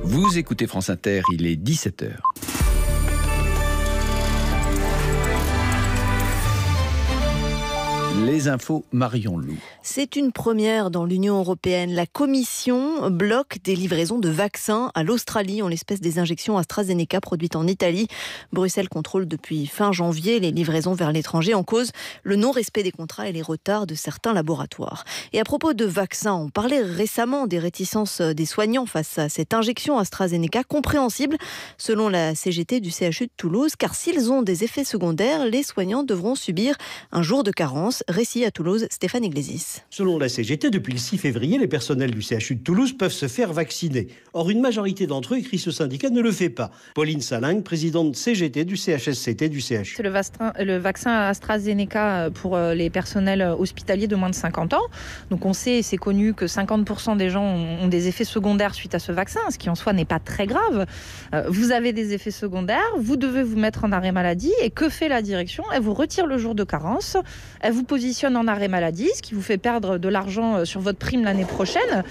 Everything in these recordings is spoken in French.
Vous écoutez France Inter, il est 17h. Les infos, Marion Loup. C'est une première dans l'Union européenne. La Commission bloque des livraisons de vaccins à l'Australie en l'espèce des injections AstraZeneca produites en Italie. Bruxelles contrôle depuis fin janvier les livraisons vers l'étranger, en cause le non-respect des contrats et les retards de certains laboratoires. Et à propos de vaccins, on parlait récemment des réticences des soignants face à cette injection AstraZeneca, compréhensible selon la CGT du CHU de Toulouse, car s'ils ont des effets secondaires, les soignants devront subir un jour de carence. Récit à Toulouse, Stéphane Iglesias. Selon la CGT, depuis le 6 février, les personnels du CHU de Toulouse peuvent se faire vacciner. Or, une majorité d'entre eux, écrit ce syndicat, ne le fait pas. Pauline Salingue, présidente CGT du CHSCT du CHU. C'est le vaccin AstraZeneca pour les personnels hospitaliers de moins de 50 ans. Donc on sait, c'est connu que 50% des gens ont des effets secondaires suite à ce vaccin, ce qui en soi n'est pas très grave. Vous avez des effets secondaires, vous devez vous mettre en arrêt maladie. Et que fait la direction ? Elle vous retire le jour de carence, elle vous positionne en arrêt maladie, ce qui vous fait perdre de l'argent sur votre prime l'année prochaine,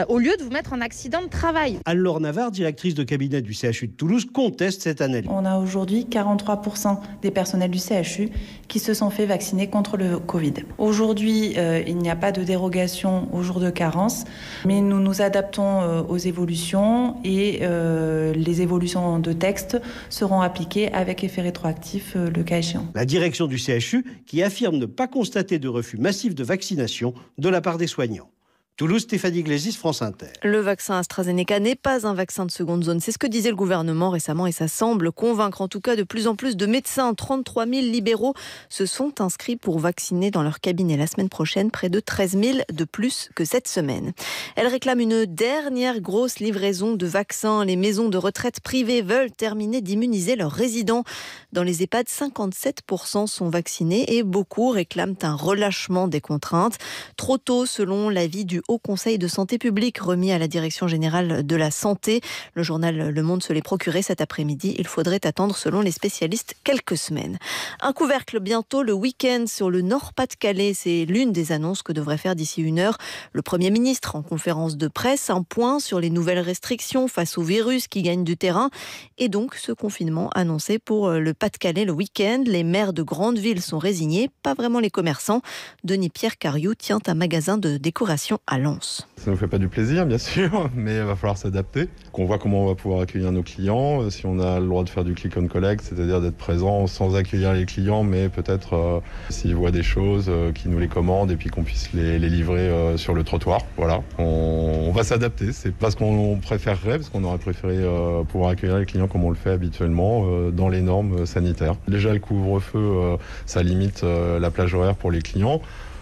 au lieu de vous mettre en accident de travail. Anne-Laure Navarre, directrice de cabinet du CHU de Toulouse, conteste cette analyse. On a aujourd'hui 43% des personnels du CHU qui se sont fait vacciner contre le Covid. Aujourd'hui, il n'y a pas de dérogation au jour de carence, mais nous nous adaptons aux évolutions et les évolutions de texte seront appliquées avec effet rétroactif le cas échéant. La direction du CHU qui affirme ne pas constater de refus massif de vaccination de la part des soignants. Toulouse, Stéphanie Iglesias, France Inter. Le vaccin AstraZeneca n'est pas un vaccin de seconde zone. C'est ce que disait le gouvernement récemment et ça semble convaincre en tout cas de plus en plus de médecins. 33 000 libéraux se sont inscrits pour vacciner dans leur cabinet la semaine prochaine, près de 13 000 de plus que cette semaine. Elle réclame une dernière grosse livraison de vaccins. Les maisons de retraite privées veulent terminer d'immuniser leurs résidents. Dans les EHPAD, 57% sont vaccinés et beaucoup réclament un relâchement des contraintes. Trop tôt, selon l'avis du Haut Conseil de santé publique remis à la Direction générale de la santé. Le journal Le Monde se l'est procuré cet après-midi. Il faudrait attendre, selon les spécialistes, quelques semaines. Un couvercle bientôt le week-end sur le Nord-Pas-de-Calais. C'est l'une des annonces que devrait faire d'ici 1 heure le Premier ministre en conférence de presse. Un point sur les nouvelles restrictions face au virus qui gagne du terrain. Et donc ce confinement annoncé pour le Pas-de-Calais le week-end. Les maires de grandes villes sont résignés, pas vraiment les commerçants. Denis-Pierre Cariou tient un magasin de décoration à Lens. Ça ne nous fait pas du plaisir, bien sûr, mais il va falloir s'adapter. Qu'on voit comment on va pouvoir accueillir nos clients, si on a le droit de faire du click and collect, c'est-à-dire d'être présent sans accueillir les clients, mais peut-être s'ils voient des choses, qu'ils nous les commandent et puis qu'on puisse les livrer sur le trottoir. Voilà, on va s'adapter. C'est pas ce qu'on préférerait, parce qu'on aurait préféré pouvoir accueillir les clients comme on le fait habituellement, dans les normes sanitaires. Déjà, le couvre-feu, ça limite la plage horaire pour les clients.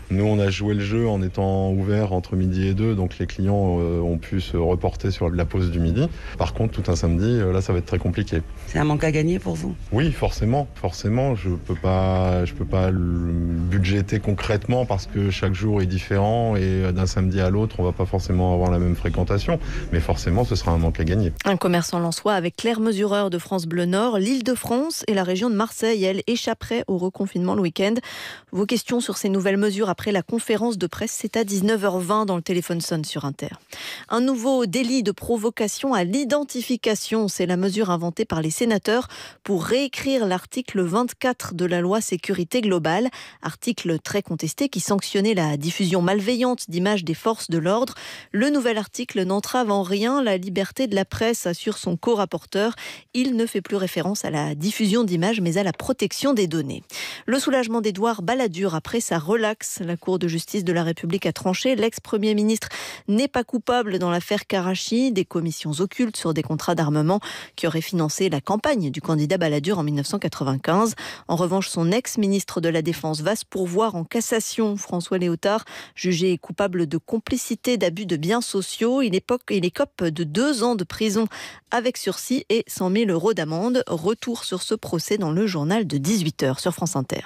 Nous, on a joué le jeu en étant ouvert entre midi et 2, donc les clients ont pu se reporter sur la pause du midi. Par contre, tout un samedi, là, ça va être très compliqué. C'est un manque à gagner pour vous ? Oui, forcément. Je peux pas le budgéter concrètement parce que chaque jour est différent et d'un samedi à l'autre, on va pas forcément avoir la même fréquentation. Mais forcément, ce sera un manque à gagner. Un commerçant lensois avec Claire Mesureur de France Bleu Nord, l'Île-de-France et la région de Marseille, elle, échapperait au reconfinement le week-end. Vos questions sur ces nouvelles mesures après la conférence de presse, c'est à 19h20 dans le téléphone sonne sur Inter. Un nouveau délit de provocation à l'identification, c'est la mesure inventée par les sénateurs pour réécrire l'article 24 de la loi sécurité globale, article très contesté qui sanctionnait la diffusion malveillante d'images des forces de l'ordre. Le nouvel article n'entrave en rien la liberté de la presse, assure son co-rapporteur. Il ne fait plus référence à la diffusion d'images mais à la protection des données. Le soulagement d'Édouard Balladur après sa relaxe. La Cour de justice de la République a tranché. L'ex-premier ministre n'est pas coupable dans l'affaire Karachi, des commissions occultes sur des contrats d'armement qui auraient financé la campagne du candidat Balladur en 1995. En revanche, son ex-ministre de la Défense va se pourvoir en cassation. François Léotard, jugé coupable de complicité d'abus de biens sociaux. Il écope de 2 ans de prison avec sursis et 100 000 € d'amende. Retour sur ce procès dans le journal de 18h sur France Inter.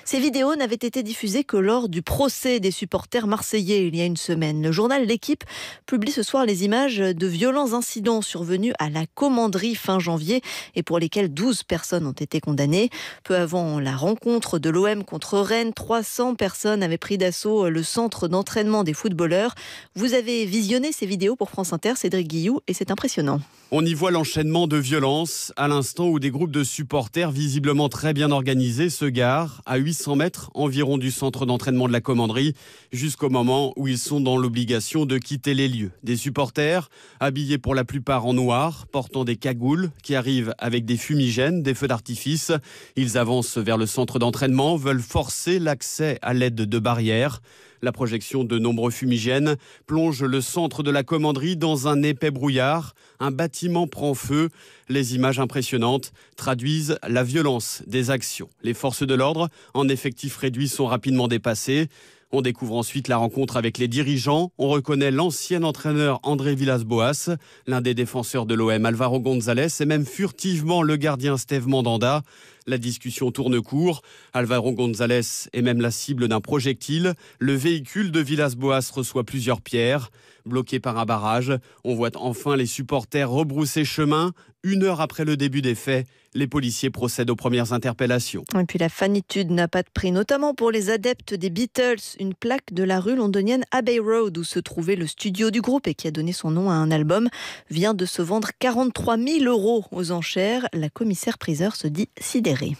Ces vidéos n'avaient été diffusées que lors du du procès des supporters marseillais il y a une semaine. Le journal L'Équipe publie ce soir les images de violents incidents survenus à la Commanderie fin janvier et pour lesquels 12 personnes ont été condamnées. Peu avant la rencontre de l'OM contre Rennes, 300 personnes avaient pris d'assaut le centre d'entraînement des footballeurs. Vous avez visionné ces vidéos pour France Inter, Cédric Guilloux, et c'est impressionnant. On y voit l'enchaînement de violences à l'instant où des groupes de supporters visiblement très bien organisés se garent à 800 mètres environ du centre d'entraînement de la Commanderie jusqu'au moment où ils sont dans l'obligation de quitter les lieux. Des supporters habillés pour la plupart en noir, portant des cagoules qui arrivent avec des fumigènes, des feux d'artifice. Ils avancent vers le centre d'entraînement, veulent forcer l'accès à l'aide de barrières. La projection de nombreux fumigènes plonge le centre de la Commanderie dans un épais brouillard. Un bâtiment prend feu. Les images impressionnantes traduisent la violence des actions. Les forces de l'ordre, en effectif réduit, sont rapidement dépassées. On découvre ensuite la rencontre avec les dirigeants. On reconnaît l'ancien entraîneur André Villas-Boas, l'un des défenseurs de l'OM, Alvaro González, et même furtivement le gardien Steve Mandanda. La discussion tourne court. Alvaro González est même la cible d'un projectile. Le véhicule de Villas-Boas reçoit plusieurs pierres. Bloqué par un barrage, on voit enfin les supporters rebrousser chemin. 1 heure après le début des faits, les policiers procèdent aux premières interpellations. Et puis la fanitude n'a pas de prix, notamment pour les adeptes des Beatles. Une plaque de la rue londonienne Abbey Road, où se trouvait le studio du groupe et qui a donné son nom à un album, vient de se vendre 43 000 € aux enchères. La commissaire-priseur se dit sidérée.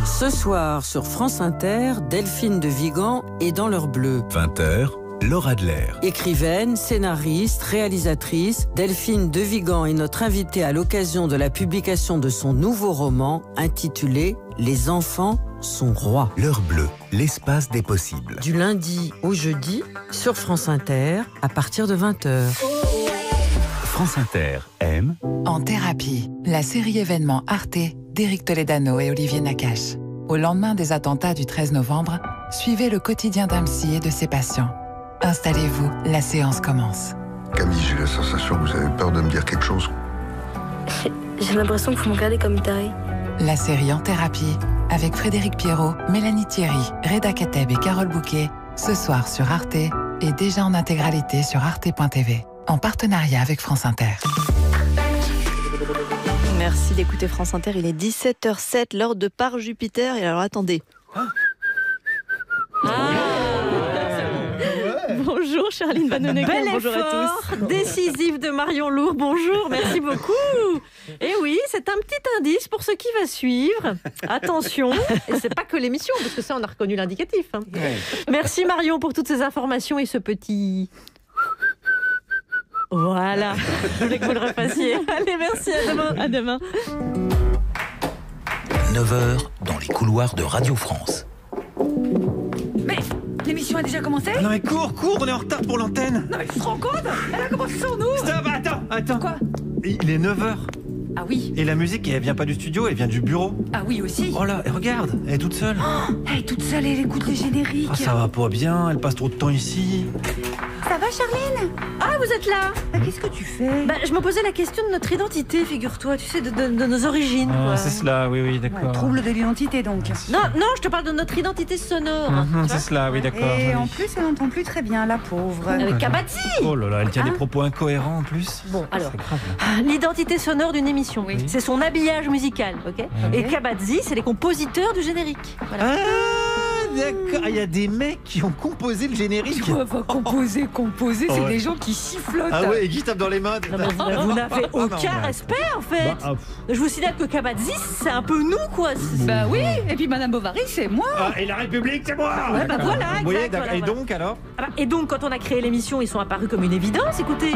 Ce soir, sur France Inter, Delphine de Vigan est dans l'heure bleue. 20h, Laura Adler. Écrivaine, scénariste, réalisatrice, Delphine de Vigan est notre invitée à l'occasion de la publication de son nouveau roman intitulé « Les enfants sont rois ». L'heure bleue, l'espace des possibles. Du lundi au jeudi, sur France Inter, à partir de 20h. France Inter aime En thérapie, la série événement Arte d'Éric Toledano et Olivier Nakache. Au lendemain des attentats du 13 novembre, suivez le quotidien d'un psy et de ses patients. Installez-vous, la séance commence. Camille, j'ai la sensation que vous avez peur de me dire quelque chose. J'ai l'impression que vous me regardez comme une tarée. La série En thérapie, avec Frédéric Pierrot, Mélanie Thierry, Reda Kateb et Carole Bouquet, ce soir sur Arte et déjà en intégralité sur arte.tv, en partenariat avec France Inter. Merci d'écouter France Inter, il est 17h07, l'heure de Par Jupiter. Et alors attendez. Bonjour Charline Vanhoenacker, bonjour à tous. Décisif de Marion Lourd, bonjour, merci beaucoup. Et oui, c'est un petit indice pour ce qui va suivre. Attention, et c'est pas que l'émission, parce que ça on a reconnu l'indicatif. Ouais. Merci Marion pour toutes ces informations et ce petit... Voilà, je voulais que vous le refassiez. Allez, merci, à demain. À demain. 9h dans les couloirs de Radio France. Mais l'émission a déjà commencé ? Non mais cours, on est en retard pour l'antenne. Non mais tu te rends compte ? Elle a commencé sans nous. Stop, attends. Quoi ? Il est 9h. Ah oui. Et la musique, elle vient pas du studio, elle vient du bureau. Ah oui aussi. Oh là, regarde, elle est toute seule. Oh, elle est toute seule et elle écoute les génériques. Oh, ça va pas bien, elle passe trop de temps ici. Ça va Charline ? Ah, vous êtes là ? Qu'est-ce que tu fais ? Je me posais la question de notre identité, figure-toi, tu sais, de nos origines. Ah, c'est cela, oui, d'accord. Ouais, trouble de l'identité donc. Non, je te parle de notre identité sonore. C'est cela, oui, d'accord. Et en plus, elle n'entend plus très bien, la pauvre. Avec Kabadzi. Oh là là, elle tient des propos incohérents en plus. Bon, alors, l'identité sonore d'une émission, oui. C'est son habillage musical, ok ? Et Kabadzi, c'est les compositeurs du générique. Voilà. D'accord, il y a des mecs qui ont composé le générique. Composer, c'est des gens qui sifflotent. Ah ouais, et qui tapent dans les mains. Vous n'avez aucun respect en fait. Je vous signale que Kabadzi, c'est un peu nous quoi. Bah oui, et puis Madame Bovary, c'est moi. Et la République, c'est moi. Ouais, bah voilà, exact. Voyez, voilà, et donc alors Et donc quand on a créé l'émission, ils sont apparus comme une évidence. Écoutez,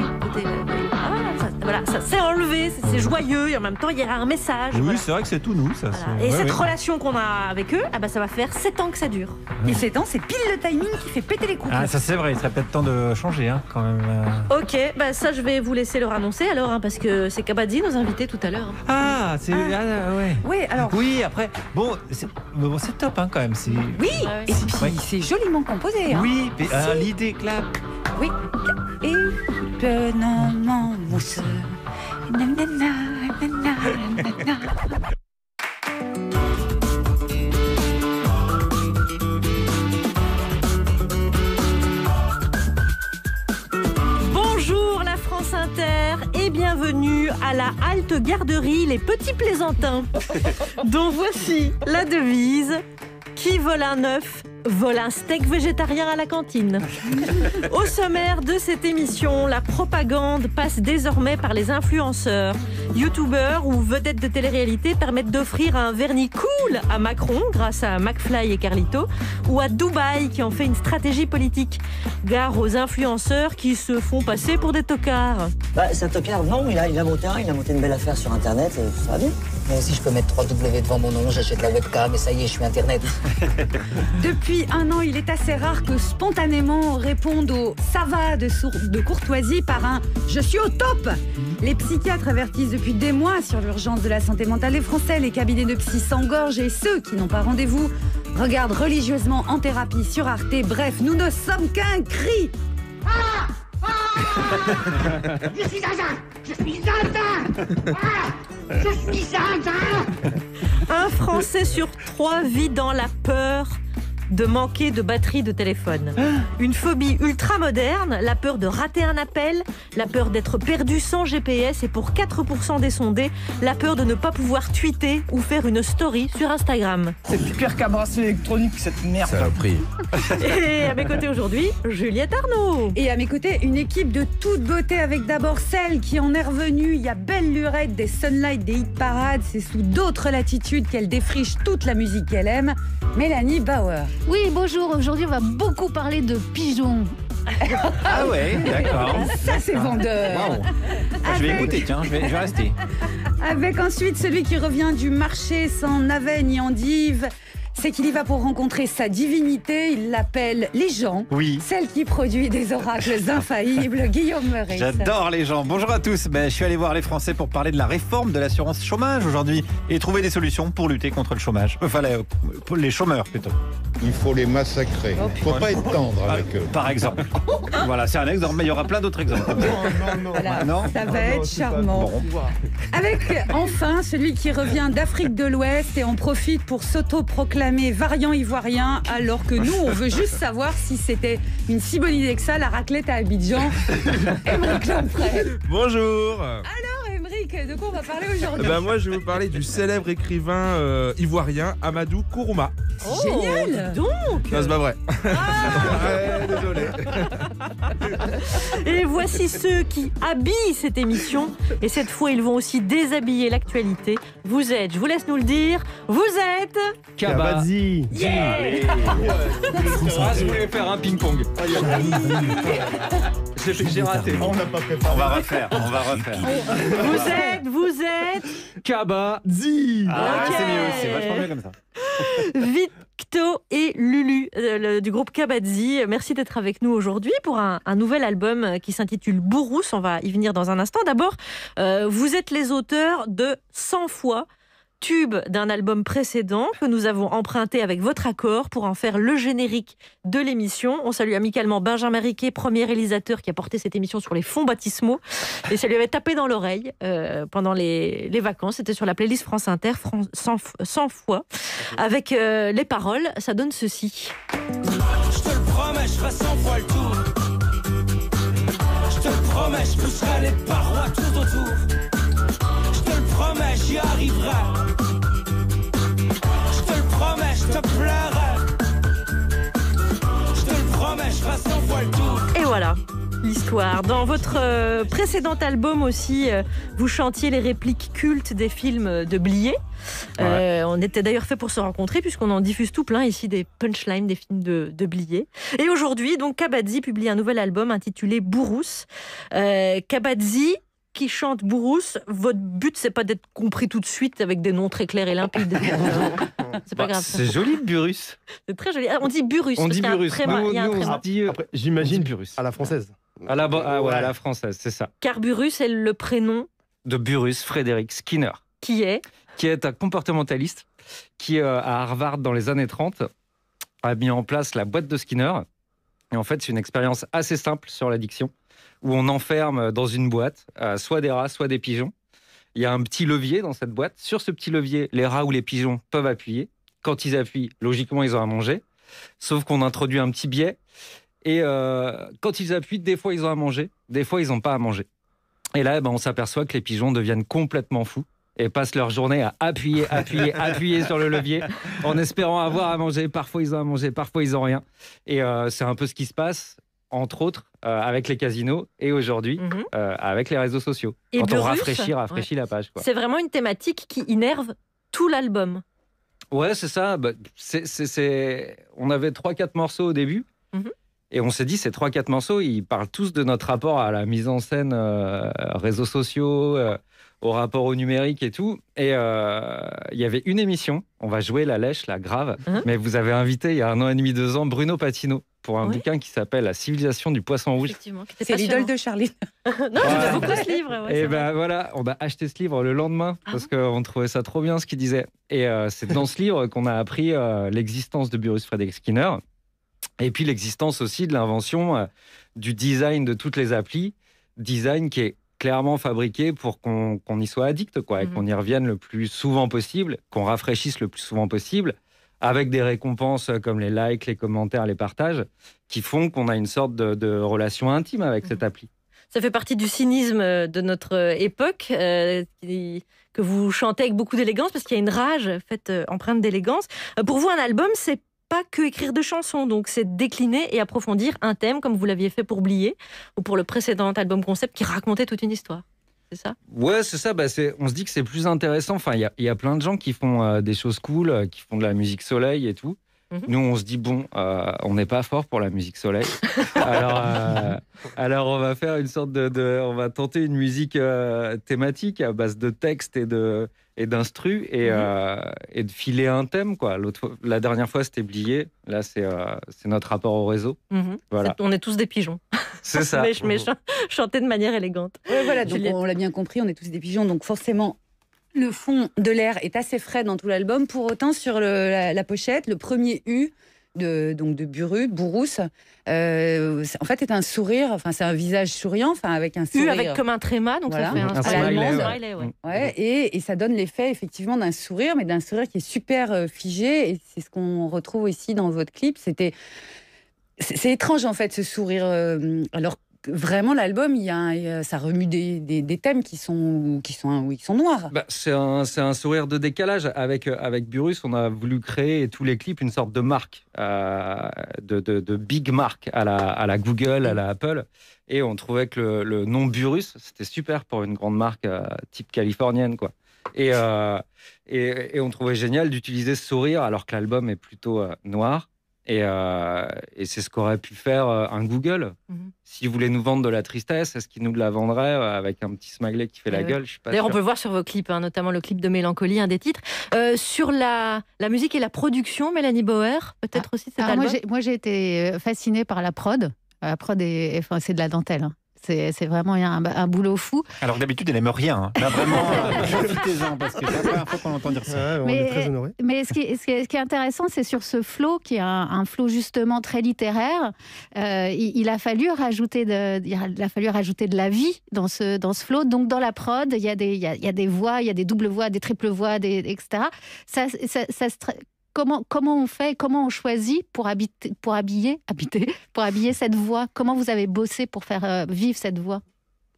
ça s'est enlevé, c'est joyeux et en même temps il y a un message. Oui, voilà. c'est vrai que c'est tout nous ça. Voilà. Et cette relation qu'on a avec eux, ça va faire 7 ans que ça dure. Et 7 ans, c'est pile le timing qui fait péter les couples. Ah, ça c'est vrai, il serait peut-être temps de changer quand même. Ok, ça je vais vous laisser leur annoncer alors, parce que c'est Kabadzi nos invités tout à l'heure. Ah, c'est ouais. Oui, alors. Oui, après, c'est top quand même. Oui, et puis c'est joliment composé. Oui, l'idée clap. Oui. Et non, mousse. Bonsoir et bienvenue à la halte garderie Les Petits Plaisantins, dont voici la devise: qui vole un œuf vole un steak végétarien à la cantine. Au sommaire de cette émission, la propagande passe désormais par les influenceurs. YouTubeurs ou vedettes de télé-réalité permettent d'offrir un vernis cool à Macron grâce à McFly et Carlito, ou à Dubaï qui en fait une stratégie politique. Gare aux influenceurs qui se font passer pour des tocards. C'est un tocard, non, il a monté une belle affaire sur Internet, ça va bien. Moi aussi, je peux mettre 3 W devant mon nom, j'achète la webcam et ça y est, je suis Internet. Depuis un an, il est assez rare que spontanément on réponde au « ça va » de courtoisie par un « je suis au top ». Les psychiatres avertissent depuis des mois sur l'urgence de la santé mentale des Français. Les cabinets de psy s'engorgent et ceux qui n'ont pas rendez-vous regardent religieusement En Thérapie sur Arte. Bref, nous ne sommes qu'un cri. Je suis Zinzin. Je suis Zinzin. Un Français sur 3 vit dans la peur de manquer de batterie de téléphone. Une phobie ultra moderne, la peur de rater un appel, la peur d'être perdu sans GPS et pour 4% des sondés, la peur de ne pas pouvoir tweeter ou faire une story sur Instagram. C'est plus pire qu'un bracelet électronique, cette merde. Ça l'a pris. Et à mes côtés aujourd'hui, Juliette Arnaud. Et à mes côtés, une équipe de toute beauté avec d'abord celle qui en est revenue. Il y a Belle Lurette des Sunlight, des hit parades. C'est sous d'autres latitudes qu'elle défriche toute la musique qu'elle aime. Mélanie Bauer. Oui, bonjour. Aujourd'hui, on va beaucoup parler de pigeons. Ah ouais, d'accord. Ça, c'est vendeur. Wow. Je vais écouter, tiens, je vais rester. Avec ensuite celui qui revient du marché sans navet ni endive. C'est qu'il y va pour rencontrer sa divinité. Il l'appelle les gens. Oui. Celle qui produit des oracles infaillibles. Guillaume Meurice. J'adore les gens. Bonjour à tous. Je suis allé voir les Français pour parler de la réforme de l'assurance chômage aujourd'hui et trouver des solutions pour lutter contre le chômage. Enfin, les chômeurs plutôt. Il faut les massacrer. Il ne faut pas être tendre avec eux. Par exemple. Voilà, c'est un exemple, mais il y aura plein d'autres exemples. Voilà, non, ça va être charmant. Bon. Avec enfin celui qui revient d'Afrique de l'Ouest et en profite pour s'auto-proclamer variant ivoirien, alors que nous, on veut juste savoir si c'était une si bonne idée que ça, la raclette à Abidjan. Émeric Lomprey. Bonjour. Alors, Émeric, de quoi on va parler aujourd'hui? Moi, je vais vous parler du célèbre écrivain ivoirien Amadou Kourouma. Oh, génial. Donc Non, c'est pas vrai. Désolé. Et voici ceux qui habillent cette émission. Et cette fois, ils vont aussi déshabiller l'actualité. Vous êtes, je vous laisse nous le dire, vous êtes... Kabadzi. Yeah. Je voulais faire un ping-pong. J'ai raté. On n'a pas préparé. On va refaire. Vous êtes... Kabadzi. Ah, c'est mieux, c'est vachement mieux comme ça. Victo et Lulu du groupe Kabadzi. Merci d'être avec nous aujourd'hui pour un nouvel album qui s'intitule Bourrousse. On va y venir dans un instant. D'abord, vous êtes les auteurs de 100 fois, tube d'un album précédent que nous avons emprunté avec votre accord pour en faire le générique de l'émission. On salue amicalement Benjamin Riquet, premier réalisateur qui a porté cette émission sur les fonds baptismaux. Et ça lui avait tapé dans l'oreille pendant les vacances. C'était sur la playlist France Inter, 100 fois. Avec les paroles, ça donne ceci. Je te le promets, je ferai 100 fois le tour. Je te le promets, je pousserai les parois tout autour. Je te le promets, j'y arriverai. Je te le promets, je te pleurerai. Je te le promets, je ferai 100 fois le tour. Et voilà l'histoire. Dans votre précédent album aussi, vous chantiez les répliques cultes des films de Blier. Ouais. On était d'ailleurs fait pour se rencontrer puisqu'on en diffuse tout plein ici des punchlines des films de Blier. Et aujourd'hui, donc, Kabadzi publie un nouvel album intitulé Bourrousse. Kabadzi qui chante Bourrousse, votre but c'est pas d'être compris tout de suite avec des noms très clairs et limpides. C'est pas grave. C'est joli, Burus. C'est très joli. On dit Burus. On dit Burus. J'imagine Burus. À la française. À la française, c'est ça. Car Burus est le prénom de Burrus Frédéric Skinner. Qui est un comportementaliste qui, à Harvard dans les années 30, a mis en place la boîte de Skinner. Et en fait, c'est une expérience assez simple sur l'addiction, où on enferme dans une boîte soit des rats, soit des pigeons. Il y a un petit levier dans cette boîte. Sur ce petit levier, les rats ou les pigeons peuvent appuyer. Quand ils appuient, logiquement, ils ont à manger. Sauf qu'on introduit un petit biais. Et quand ils appuient, des fois, ils ont à manger. Des fois, ils n'ont pas à manger. Et là, on s'aperçoit que les pigeons deviennent complètement fous et passent leur journée à appuyer sur le levier en espérant avoir à manger. Parfois, ils ont à manger, parfois, ils n'ont rien. Et c'est un peu ce qui se passe, entre autres, avec les casinos et aujourd'hui, avec les réseaux sociaux. Et quand on Burrus, rafraîchit la page. Quoi. C'est vraiment une thématique qui innerve tout l'album. Ouais, c'est ça. On avait 3-4 morceaux au début. Et on s'est dit, ces 3-4 morceaux, ils parlent tous de notre rapport à la mise en scène, réseaux sociaux, au rapport au numérique et tout. Et il y avait une émission, on va jouer la lèche, la grave, mais vous avez invité il y a 1 an et demi, 2 ans, Bruno Patino pour un bouquin qui s'appelle La civilisation du poisson rouge. C'est l'idole de Charlie. Non, j'aime beaucoup ce livre. Et voilà, on a acheté ce livre le lendemain parce qu'on trouvait ça trop bien ce qu'il disait. Et c'est dans ce livre qu'on a appris l'existence de Burrus Frederick Skinner. Et puis l'existence aussi de l'invention du design de toutes les applis, design qui est clairement fabriqué pour qu'on y soit addict, quoi, et qu'on y revienne le plus souvent possible, qu'on rafraîchisse le plus souvent possible, avec des récompenses comme les likes, les commentaires, les partages, qui font qu'on a une sorte de relation intime avec cette appli. Ça fait partie du cynisme de notre époque, que vous chantez avec beaucoup d'élégance, parce qu'il y a une rage faite empreinte d'élégance. Pour vous, un album, c'est pas que écrire de chansons, donc c'est décliner et approfondir un thème, comme vous l'aviez fait pour Blier, ou pour le précédent album concept qui racontait toute une histoire. C'est ça ? Ouais, c'est ça. On se dit que c'est plus intéressant. Enfin, il y a plein de gens qui font des choses cool, qui font de la musique soleil et tout. Nous, on se dit, on n'est pas fort pour la musique soleil. Alors, on va faire une sorte on va tenter une musique thématique à base de textes et d'instru et de filer un thème, quoi. La dernière fois, c'était Blier. Là, c'est notre rapport au réseau. Voilà. On est tous des pigeons. C'est ça. mais chanter de manière élégante. Ouais, voilà, donc on l'a bien compris, on est tous des pigeons, donc forcément... Le fond de l'air est assez frais dans tout l'album. Pour autant, sur la pochette, le premier U de Burrus, en fait, est un sourire. Enfin, c'est un visage souriant, enfin avec un sourire. U avec comme un tréma, donc voilà. Ça fait un smiley. Ouais, et ça donne l'effet effectivement d'un sourire, mais d'un sourire qui est super figé. Et c'est ce qu'on retrouve ici dans votre clip. C'est étrange en fait ce sourire. Alors vraiment, l'album, ça remue des thèmes qui sont noirs. C'est un sourire de décalage. Avec Burrus, on a voulu créer tous les clips une sorte de marque, de big marque à la Google, à la Apple. Et on trouvait que le nom Burrus, c'était super pour une grande marque type californienne, quoi. Et on trouvait génial d'utiliser ce sourire alors que l'album est plutôt noir. Et c'est ce qu'aurait pu faire un Google. S'il voulait nous vendre de la tristesse, est-ce qu'il nous la vendrait avec un petit smiley qui fait la gueule? Je suis pas D'ailleurs, sûr. on peut voir sur vos clips, notamment le clip de Mélancolie, un des titres. Sur la musique et la production, Mélanie Bauer, peut-être aussi cet album. Moi, j'ai été fascinée par la prod. La prod, c'est de la dentelle. Hein. C'est vraiment un boulot fou. Alors d'habitude, elle n'aime rien. Là, vraiment, profitez-en, parce que c'est la première fois qu'on entend dire ça. On est très honorés. Mais ce qui est intéressant, c'est sur ce flow, qui est un flow justement très littéraire. Il a fallu rajouter de la vie dans ce flow. Donc dans la prod, il y a des voix, il y a des doubles voix, des triples voix, etc. Comment on fait, comment on choisit pour habiller cette voix? Comment vous avez bossé pour faire vivre cette voix?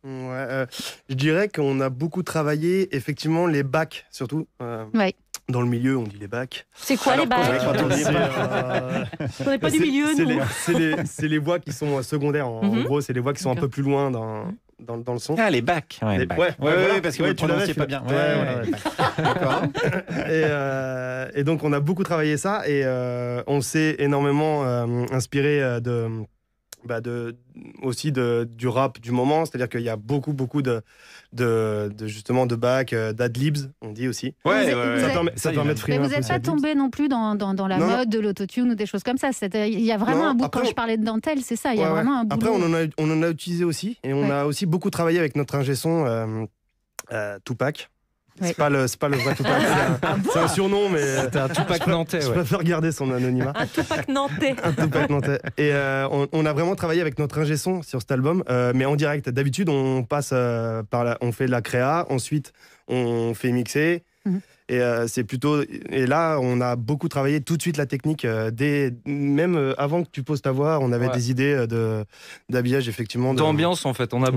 Je dirais qu'on a beaucoup travaillé, effectivement, les bacs, surtout. Dans le milieu, on dit les bacs. C'est quoi les bacs? On n'est pas du milieu, nous. C'est les voix qui sont secondaires. En gros, c'est les voix qui sont un peu plus loin dans le son. Ah, les bacs. Ouais, parce que vous ne prononciez pas bien. D'accord. Et donc, on a beaucoup travaillé ça et on s'est énormément inspiré aussi du rap du moment. C'est-à-dire qu'il y a beaucoup justement de bacs, d'adlibs, on dit aussi. Ça permet de frimer. Mais vous n'êtes pas tombé non plus dans la mode de l'autotune ou des choses comme ça. Il y a vraiment un bout, quand je parlais de dentelle, c'est ça, il y a vraiment un bout. Après, on en a utilisé aussi, et on a aussi beaucoup travaillé avec notre ingé son Tupac. C'est pas le vrai Tupac, c'est un surnom, mais c'était un Tupac nantais. Je préfère garder son anonymat. Un Tupac nantais. Et on a vraiment travaillé avec notre ingé son sur cet album, mais en direct. D'habitude, on passe on fait de la créa, ensuite on fait mixer. Et c'est plutôt. Et là, on a beaucoup travaillé tout de suite la technique. Même avant que tu poses ta voix, on avait des idées d'habillage, effectivement. D'ambiance, en fait. On a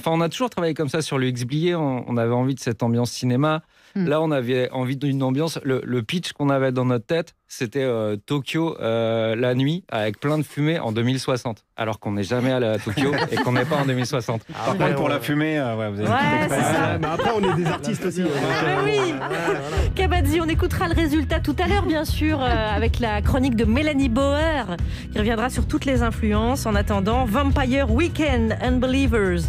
on a toujours travaillé comme ça sur le X-Blié. On avait envie de cette ambiance cinéma. Là, on avait envie d'une ambiance. Le pitch qu'on avait dans notre tête, c'était Tokyo la nuit avec plein de fumée en 2060. Alors qu'on n'est jamais allé à Tokyo et qu'on n'est pas en 2060. Par contre, pour la fumée, vous avez mais après, on est des artistes aussi. Oui. Kabadzi, on écoutera le résultat tout à l'heure, bien sûr, avec la chronique de Mélanie Bauer, qui reviendra sur toutes les influences. En attendant, Vampire Weekend, Unbelievers.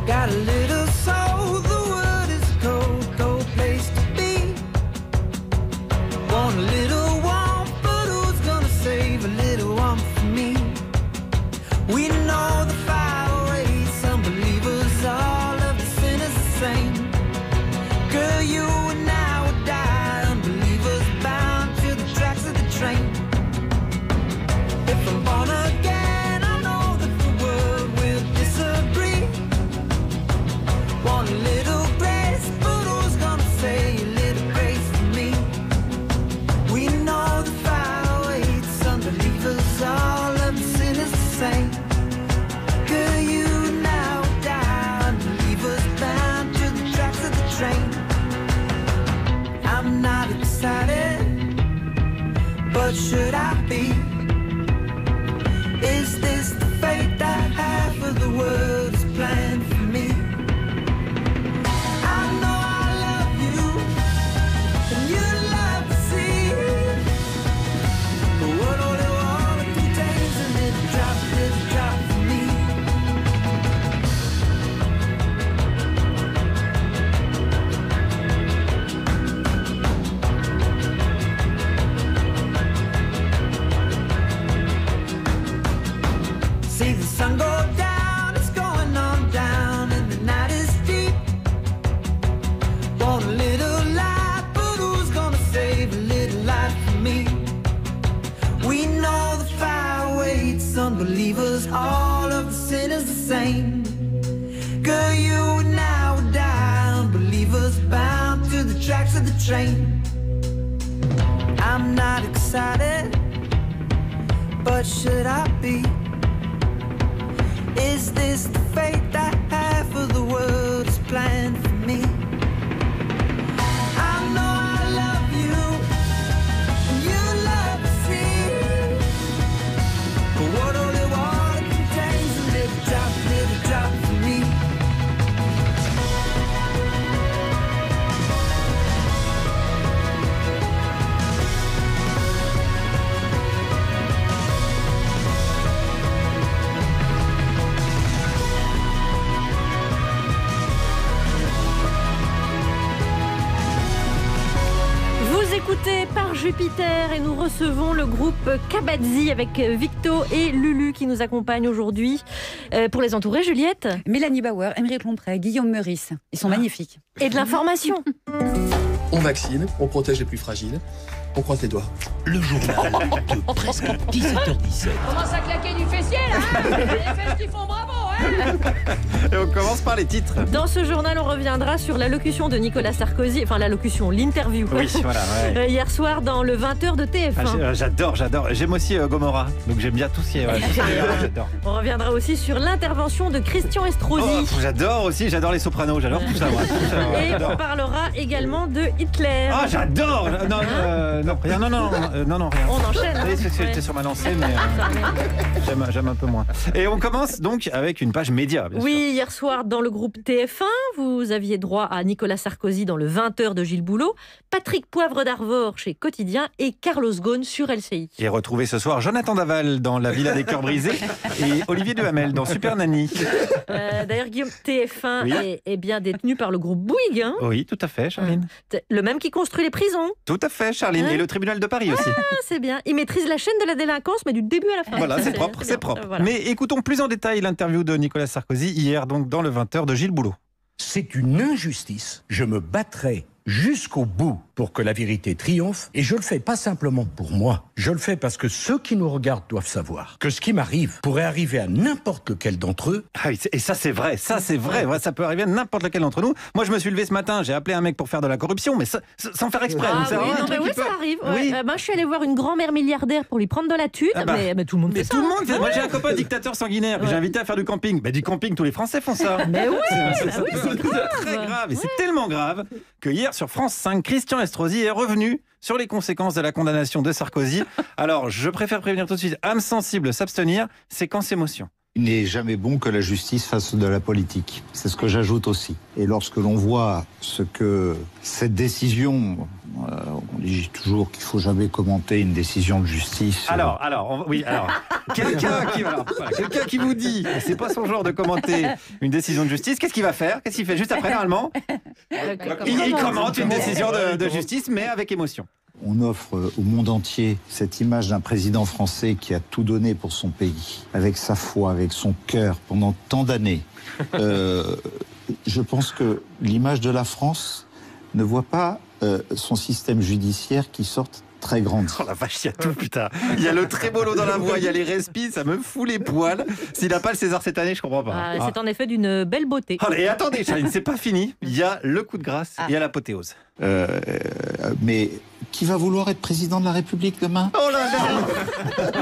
Got a little soul, the world is a cold, cold place to be. Want a little warmth, but who's gonna save a little warmth for me? We know the fire waits, unbelievers, all of the sinners the same. Girl, you and I would die, unbelievers bound to the tracks of the train. If I'm born again, I know that the world will disagree. Want a little grace, but who's gonna say a little grace for me? We know the fire waits, unbelievers, all of the sinners the same. Girl, you now die, unbelievers bound to the tracks of the train. I'm not excited, but should I be? Is this the fate that half of the world is planned for me? See the sun go down, it's going on down, and the night is deep. Want a little light, but who's gonna save a little light for me? We know the fire waits, unbelievers, all of the sinners the same. Girl, you and I will die, unbelievers bound to the tracks of the train. I'm not excited, but should I be? Is this the fate that half of the world is planned for me? I know I love you, and you love the sea. But what only water contains a little drop for me. Écouté par Jupiter et nous recevons le groupe Kabadzi avec Victo et Lulu qui nous accompagnent aujourd'hui. Pour les entourer, Juliette, Mélanie Bauer, Émeric Lomprey, Guillaume Meurice. Ils sont magnifiques. Et de l'information. On vaccine, on protège les plus fragiles. On croise les doigts. Le journal de presque 17h17. Commence à claquer du fessier là, les fesses qui font bravo, hein. Et on commence par les titres. Dans ce journal, on reviendra sur l'allocution de Nicolas Sarkozy, enfin l'allocution, l'interview. Oui, voilà. Ouais. Hier soir dans le 20h de TF1. J'adore. J'aime aussi Gomorrah, donc j'aime bien tout ce qui est. J'adore. On reviendra aussi sur l'intervention de Christian Estrosi. J'adore les Sopranos, j'adore tout ça. Et on parlera également de Hitler. Ah, j'adore. Non, rien. On enchaîne. J'étais sur ma lancée, mais j'aime un peu moins. Et on commence donc avec une page média. Bien sûr. Hier soir, dans le groupe TF1, vous aviez droit à Nicolas Sarkozy dans le 20h de Gilles Boulot, Patrick Poivre d'Arvor chez Quotidien et Carlos Ghosn sur LCI. Et retrouvez ce soir Jonathan Daval dans La Villa des Cœurs Brisés et Olivier Duhamel dans Super Nanny. D'ailleurs, Guillaume, TF1 est bien détenu par le groupe Bouygues. Hein, oui, tout à fait, Charline. Le même qui construit les prisons. Tout à fait, Charline. Et le tribunal de Paris aussi. C'est bien. Il maîtrise la chaîne de la délinquance, mais du début à la fin. Voilà, c'est propre. Voilà. Mais écoutons plus en détail l'interview de Nicolas Sarkozy hier, donc dans le 20h de Gilles Boulot. C'est une injustice. Je me battrai jusqu'au bout pour que la vérité triomphe. Et je le fais pas simplement pour moi. Je le fais parce que ceux qui nous regardent doivent savoir que ce qui m'arrive pourrait arriver à n'importe lequel d'entre eux. Ah oui, et ça c'est vrai, ça peut arriver à n'importe lequel d'entre nous. Moi je me suis levé ce matin, j'ai appelé un mec pour faire de la corruption, mais sans faire exprès. Ah oui, non, mais oui, ça arrive. Ouais. Oui. Je suis allée voir une grand-mère milliardaire pour lui prendre de la thune, mais tout le monde fait ça. Tout le monde fait. Moi j'ai un copain dictateur sanguinaire que j'ai invité à faire du camping. Du camping, tous les Français font ça. Mais oui, c'est grave. Très grave. Et c'est tellement grave que hier sur France 5, Christian Estrosi est revenu sur les conséquences de la condamnation de Sarkozy. Alors, je préfère prévenir tout de suite, âme sensible, s'abstenir, séquence émotion. Il n'est jamais bon que la justice fasse de la politique. C'est ce que j'ajoute aussi. Et lorsque l'on voit ce que cette décision, on dit toujours qu'il faut jamais commenter une décision de justice. Alors, quelqu'un qui vous dit que c'est pas son genre de commenter une décision de justice, qu'est-ce qu'il va faire? Qu'est-ce qu'il fait juste après normalement? Il commente une décision de justice, mais avec émotion. On offre au monde entier cette image d'un président français qui a tout donné pour son pays, avec sa foi, avec son cœur, pendant tant d'années. Je pense que l'image de la France ne voit pas son système judiciaire qui sort très grande. Oh la vache, il y a tout, putain. Il y a le trémolo dans la voix, il y a les respis, ça me fout les poils. S'il n'a pas le César cette année, je comprends pas. C'est en effet d'une belle beauté. Oh, et attendez, Charline, c'est pas fini. Il y a le coup de grâce, il y a l'apothéose. Mais qui va vouloir être président de la République demain? Oh là là!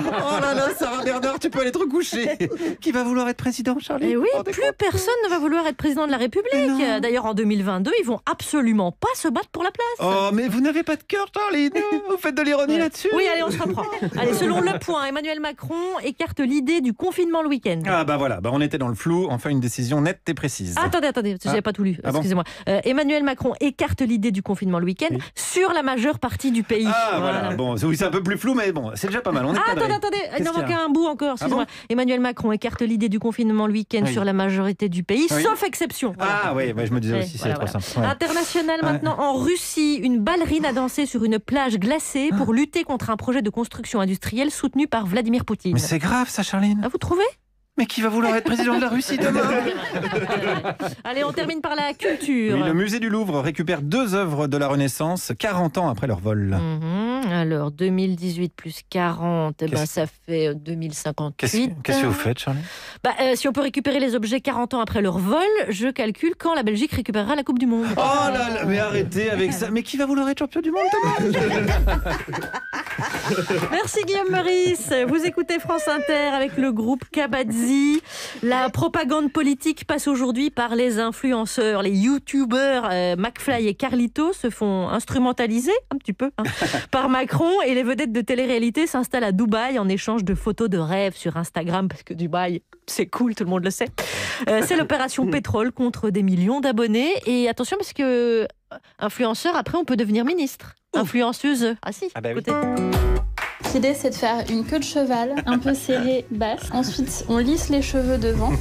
Oh là là, Sarah Bernard, tu peux aller te recoucher. Qui va vouloir être président, Charlie? Et oui, plus personne ne va vouloir être président de la République. D'ailleurs, en 2022, ils vont absolument pas se battre pour la place. Oh, mais vous n'avez pas de cœur, Charlie. Vous faites de l'ironie là-dessus? Oui, allez, on se reprend. Allez, selon Le Point, Emmanuel Macron écarte l'idée du confinement le week-end. Ah bah voilà, on était dans le flou. Enfin, une décision nette et précise. Attendez, j'avais pas tout lu. Excusez-moi. Emmanuel Macron écarte l'idée du confinement le week-end sur la majeure partie du pays. Ah voilà. Bon, oui, c'est un peu plus flou, mais bon, c'est déjà pas mal. On est attendez, il en manque un bout encore. Excusez-moi. Emmanuel Macron écarte l'idée du confinement le week-end sur la majorité du pays, sauf exception. Ah oui, je me disais aussi, c'est trop simple. International maintenant, en Russie, une ballerine a dansé sur une plage glacée pour lutter contre un projet de construction industrielle soutenu par Vladimir Poutine. Mais c'est grave ça, Charline. Vous trouvez? Mais qui va vouloir être président de la Russie demain? Allez, on termine par la culture. Oui, le musée du Louvre récupère 2 œuvres de la Renaissance 40 ans après leur vol. Alors, 2018 plus 40, ça fait 2058. Qu'est-ce que vous faites, Charlie? Si on peut récupérer les objets 40 ans après leur vol, je calcule quand la Belgique récupérera la Coupe du Monde. Oh là là, mais arrêtez avec ça. Mais qui va vouloir être champion du monde demain? Merci Guillaume Meurice. Vous écoutez France Inter avec le groupe Kabadzi. La propagande politique passe aujourd'hui par les influenceurs. Les youtubeurs McFly et Carlito se font instrumentaliser un petit peu par Macron et les vedettes de télé-réalité s'installent à Dubaï en échange de photos de rêve sur Instagram parce que Dubaï, c'est cool, tout le monde le sait. C'est l'opération pétrole contre des millions d'abonnés. Et attention parce que influenceur, après on peut devenir ministre. Influenceuse. Ah si, écoutez. L'idée, c'est de faire une queue de cheval un peu serrée, basse. Ensuite, on lisse les cheveux devant.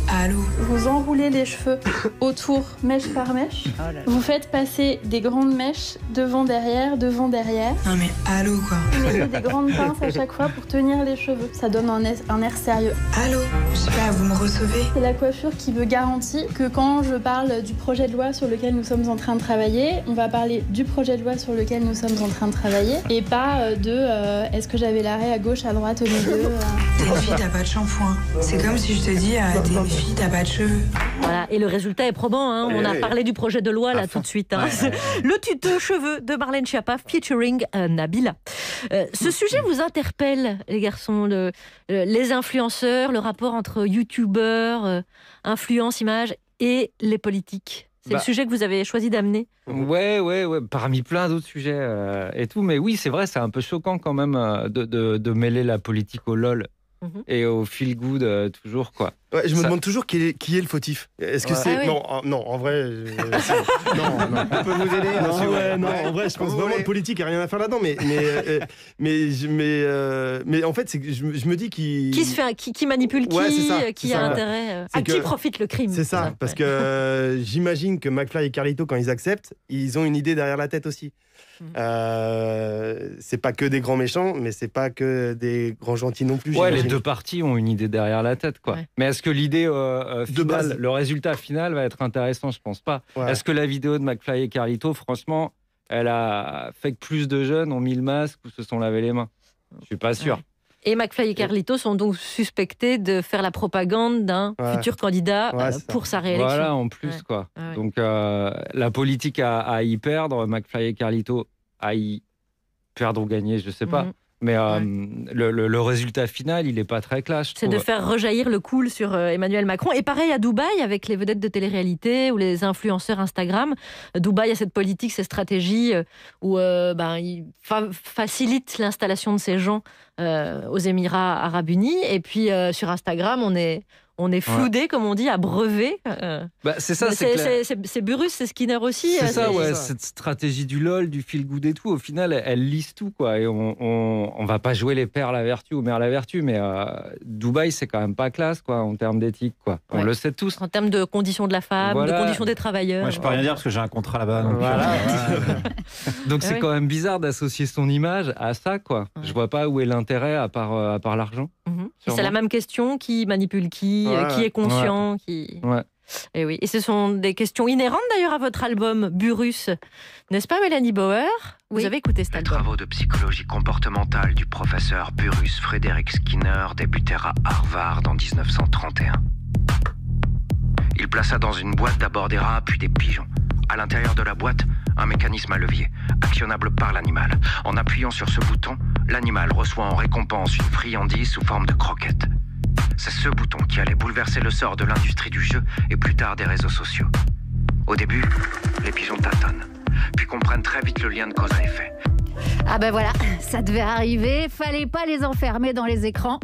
Allô. Vous enroulez les cheveux autour, mèche par mèche. Vous faites passer des grandes mèches devant, derrière. Non mais allô quoi. Vous mettez des grandes pinces à chaque fois pour tenir les cheveux. Ça donne un air sérieux. Allô. Je sais pas, vous me recevez? C'est la coiffure qui me garantit que quand je parle du projet de loi sur lequel nous sommes en train de travailler, on va parler du projet de loi sur lequel nous sommes en train de travailler et pas de est-ce que j'avais l'arrêt à gauche, à droite, au milieu. T'es une fille, t'as pas de shampoing. C'est comme si je te dis t'es une fille, t'as pas de cheveux. Voilà, et le résultat est probant. On a parlé du projet de loi là tout de suite. Le tuto cheveux de Marlène Schiappa featuring Nabila. Ce sujet vous interpelle, les garçons, les influenceurs, le rapport entre youtubeurs, influence, image et les politiques. C'est le sujet que vous avez choisi d'amener. Ouais, parmi plein d'autres sujets et tout. Mais oui, c'est vrai, c'est un peu choquant quand même de mêler la politique au LOL et au feel good toujours, quoi. Ouais, je me demande toujours qui est le fautif. Est-ce que c'est... Non, en vrai... non. On peut vous aider. En vrai, je pense vraiment que politique n'a rien à faire là-dedans. Mais en fait, c'est que je me dis qui manipule qui a intérêt... À qui profite le crime. C'est ça, parce que j'imagine que McFly et Carlito, quand ils acceptent, ils ont une idée derrière la tête aussi. C'est pas que des grands méchants, mais c'est pas que des grands gentils non plus. Ouais, les deux parties ont une idée derrière la tête, quoi. Ouais. Mais est-ce que l'idée finale, le résultat final va être intéressant? Je pense pas. Ouais. Est-ce que la vidéo de McFly et Carlito, franchement, elle a fait que plus de jeunes ont mis le masque ou se sont lavé les mains. Je suis pas sûr. Et McFly et Carlito sont donc suspectés de faire la propagande d'un futur candidat pour sa réélection. Voilà, en plus, quoi. Donc, la politique a y perdre. McFly et Carlito a y perdre ou gagner, je sais pas. Mais le résultat final, il n'est pas très classe. C'est de faire rejaillir le cool sur Emmanuel Macron. Et pareil à Dubaï, avec les vedettes de télé-réalité ou les influenceurs Instagram. Dubaï a cette politique, cette stratégie où il facilite l'installation de ces gens aux Émirats Arabes Unis. Et puis sur Instagram, on est floudé, comme on dit, à brevet. C'est ça, c'est Burrus, c'est Skinner aussi. C'est ça, cette stratégie du LOL, du feel good et tout. Au final, elle lisse tout, quoi. Et on va pas jouer les pères la vertu ou mères la vertu, mais Dubaï, c'est quand même pas classe, quoi, en termes d'éthique, quoi. On le sait tous. En termes de conditions de la femme, de conditions des travailleurs. Moi, je peux rien dire parce que j'ai un contrat là-bas. Donc, donc c'est quand même bizarre d'associer son image à ça, quoi. Je vois pas où est l'intérêt à part l'argent. C'est la même question, qui manipule qui est conscient, Et oui, et ce sont des questions inhérentes d'ailleurs à votre album Burrus, n'est-ce pas Mélanie Bauer? Vous avez écouté cet album. Les travaux de psychologie comportementale du professeur Burrus Frédéric Skinner débutèrent à Harvard en 1931. Il plaça dans une boîte d'abord des rats puis des pigeons. À l'intérieur de la boîte, un mécanisme à levier, actionnable par l'animal. En appuyant sur ce bouton, l'animal reçoit en récompense une friandise sous forme de croquette. C'est ce bouton qui allait bouleverser le sort de l'industrie du jeu et plus tard des réseaux sociaux. Au début, les pigeons tâtonnent, puis comprennent très vite le lien de cause à effet. Ah ben voilà, ça devait arriver, fallait pas les enfermer dans les écrans.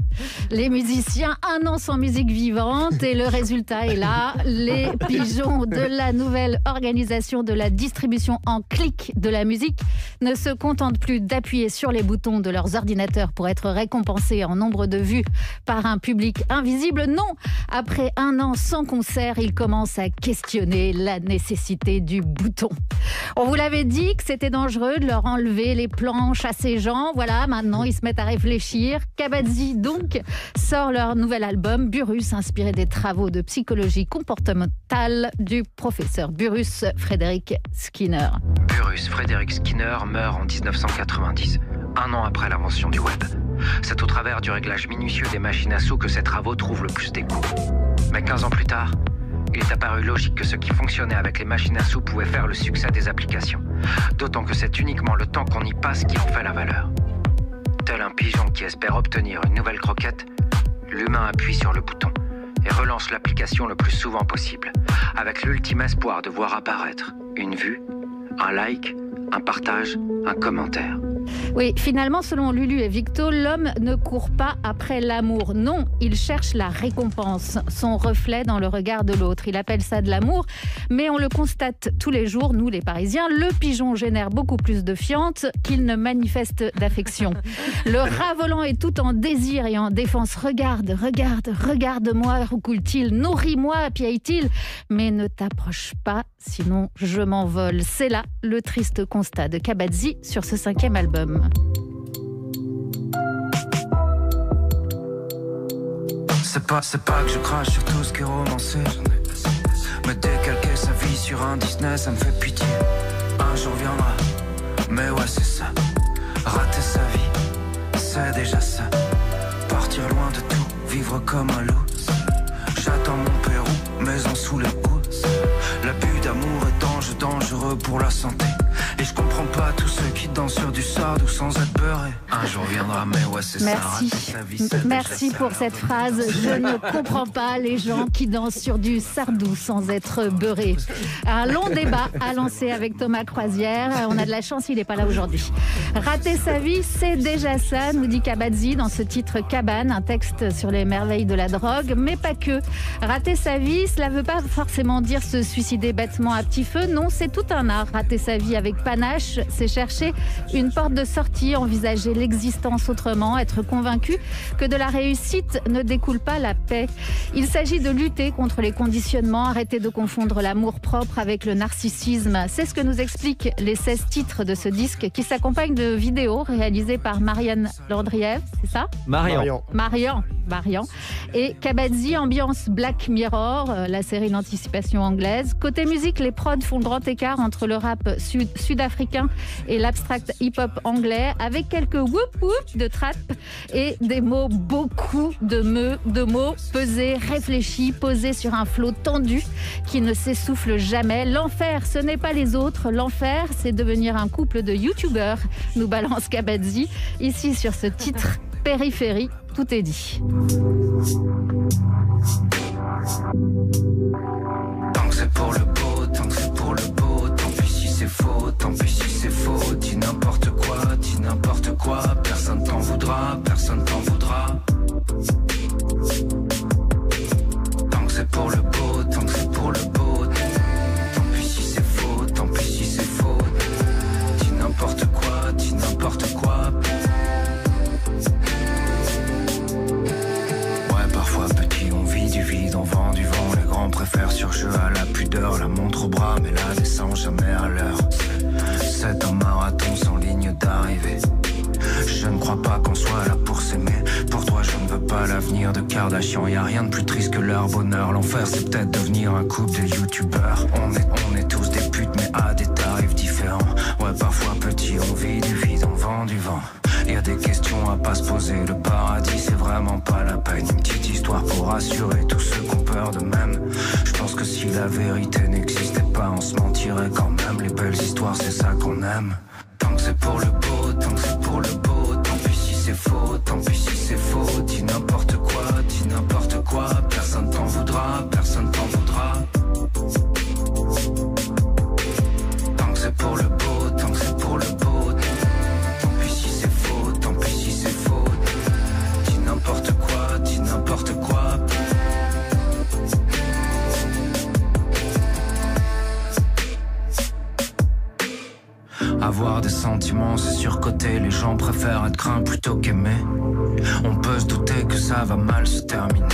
Les musiciens, 1 an sans musique vivante et le résultat est là. Les pigeons de la nouvelle organisation de la distribution en clic de la musique ne se contentent plus d'appuyer sur les boutons de leurs ordinateurs pour être récompensés en nombre de vues par un public invisible. Non, après 1 an sans concert, ils commencent à questionner la nécessité du bouton. On vous l'avait dit que c'était dangereux de leur enlever les planches à ces gens. Voilà, maintenant ils se mettent à réfléchir. Kabadzi donc sort leur nouvel album Burrus, inspiré des travaux de psychologie comportementale du professeur Burrus Frédéric Skinner. Burrus Frédéric Skinner meurt en 1990, 1 an après l'invention du web. C'est au travers du réglage minutieux des machines à sous que ses travaux trouvent le plus d'écho. Mais 15 ans plus tard, il est apparu logique que ce qui fonctionnait avec les machines à sous pouvait faire le succès des applications. D'autant que c'est uniquement le temps qu'on y passe qui en fait la valeur. Tel un pigeon qui espère obtenir une nouvelle croquette, l'humain appuie sur le bouton et relance l'application le plus souvent possible, avec l'ultime espoir de voir apparaître une vue, un like, un partage, un commentaire. Oui, finalement, selon Lulu et Victo, l'homme ne court pas après l'amour. Non, il cherche la récompense, son reflet dans le regard de l'autre. Il appelle ça de l'amour, mais on le constate tous les jours, nous les Parisiens, le pigeon génère beaucoup plus de fientes qu'il ne manifeste d'affection. Le rat volant est tout en désir et en défense. Regarde, regarde, regarde-moi, roucoule-t-il, nourris-moi, piaille-t-il, mais ne t'approche pas, sinon je m'envole. C'est là le triste constat de Kabadzi sur ce 5e album. C'est pas que je crache sur tout ce qui est romancé, mais décalquer sa vie sur un Disney, ça me fait pitié. Un jour viendra, mais ouais c'est ça. Rater sa vie, c'est déjà ça. Partir loin de tout, vivre comme un loup. J'attends mon Pérou, maison sous les pouces. L'abus d'amour est dangereux pour la santé. Et je comprends pas tous ceux qui dansent sur du sardou sans être beurrés. Un jour viendra, mais ouais, c'est Merci. ça. Merci pour cette phrase. Je ne comprends pas les gens qui dansent sur du sardou sans être beurrés. Un long débat à lancer avec Thomas Croisière. On a de la chance, il n'est pas là aujourd'hui. Rater sa vie, c'est déjà ça, nous dit Kabadzi dans ce titre Cabane, un texte sur les merveilles de la drogue, mais pas que. Rater sa vie, cela ne veut pas forcément dire se suicider bêtement à petit feu. Non, c'est tout un art. Rater sa vie avec panache, c'est chercher une porte de sortie, envisager l'existence autrement, être convaincu que de la réussite ne découle pas la paix. Il s'agit de lutter contre les conditionnements, arrêter de confondre l'amour-propre avec le narcissisme. C'est ce que nous expliquent les 16 titres de ce disque qui s'accompagnent de vidéos réalisées par Marianne Landrieff, c'est ça ? Marian. Marian. Et Kabadzi, ambiance Black Mirror, la série d'anticipation anglaise. Côté musique, les prods font le grand écart entre le rap sud-africain et l'abstract hip-hop anglais, avec quelques whoop-whoop de trap et des mots, beaucoup de mots pesés, réfléchis, posés sur un flot tendu qui ne s'essouffle jamais. L'enfer, ce n'est pas les autres. L'enfer, c'est devenir un couple de youtubeurs, nous balance Kabadzi. Ici, sur ce titre, Périphérie, tout est dit. Tant que c'est pour le beau, tant que c'est pour le beau, tant pis si c'est faux, tant pis si c'est faux. Dis n'importe quoi, personne t'en voudra, personne t'en voudra. Tant que c'est pour le beau, tant que c'est pour le beau, tant pis si c'est faux, tant pis si c'est faux. Dis n'importe quoi, dis n'importe quoi. Ouais, parfois petit, on vit du vide, on vend du vent. Les grands préfèrent surjeu à la pudeur, la montre au bras, mais la descend jamais à l'heure. C'est un marathon sans ligne d'arrivée. Je ne crois pas qu'on soit là pour s'aimer. Pour toi je ne veux pas l'avenir de Kardashian. Y'a rien de plus triste que leur bonheur. L'enfer c'est peut-être devenir un couple de youtubeurs. On est tous des putes mais à des tarifs différents. Ouais parfois petit on vit du vide, on vend du vent. Y'a des questions à pas se poser. Le paradis c'est vraiment pas la peine. Une petite histoire pour rassurer tous ceux qui ont peur de même. Je pense que si la vérité n'existait pas, on se mentirait quand même. Les belles histoires c'est ça qu'on aime. Tant que c'est pour le beau, tant que c'est pour le beau, tant pis si c'est faux, tant pis si c'est faux. Dis n'importe quoi, personne t'en voudra, personne t'en voudra. Tant que c'est pour le beau, tant que c'est pour le beau, tant pis si c'est faux, tant pis si c'est faux. Dis n'importe quoi, dis n'importe quoi. Avoir des sentiments, c'est surcoté. Les gens préfèrent être craints plutôt qu'aimés. On peut se douter que ça va mal se terminer.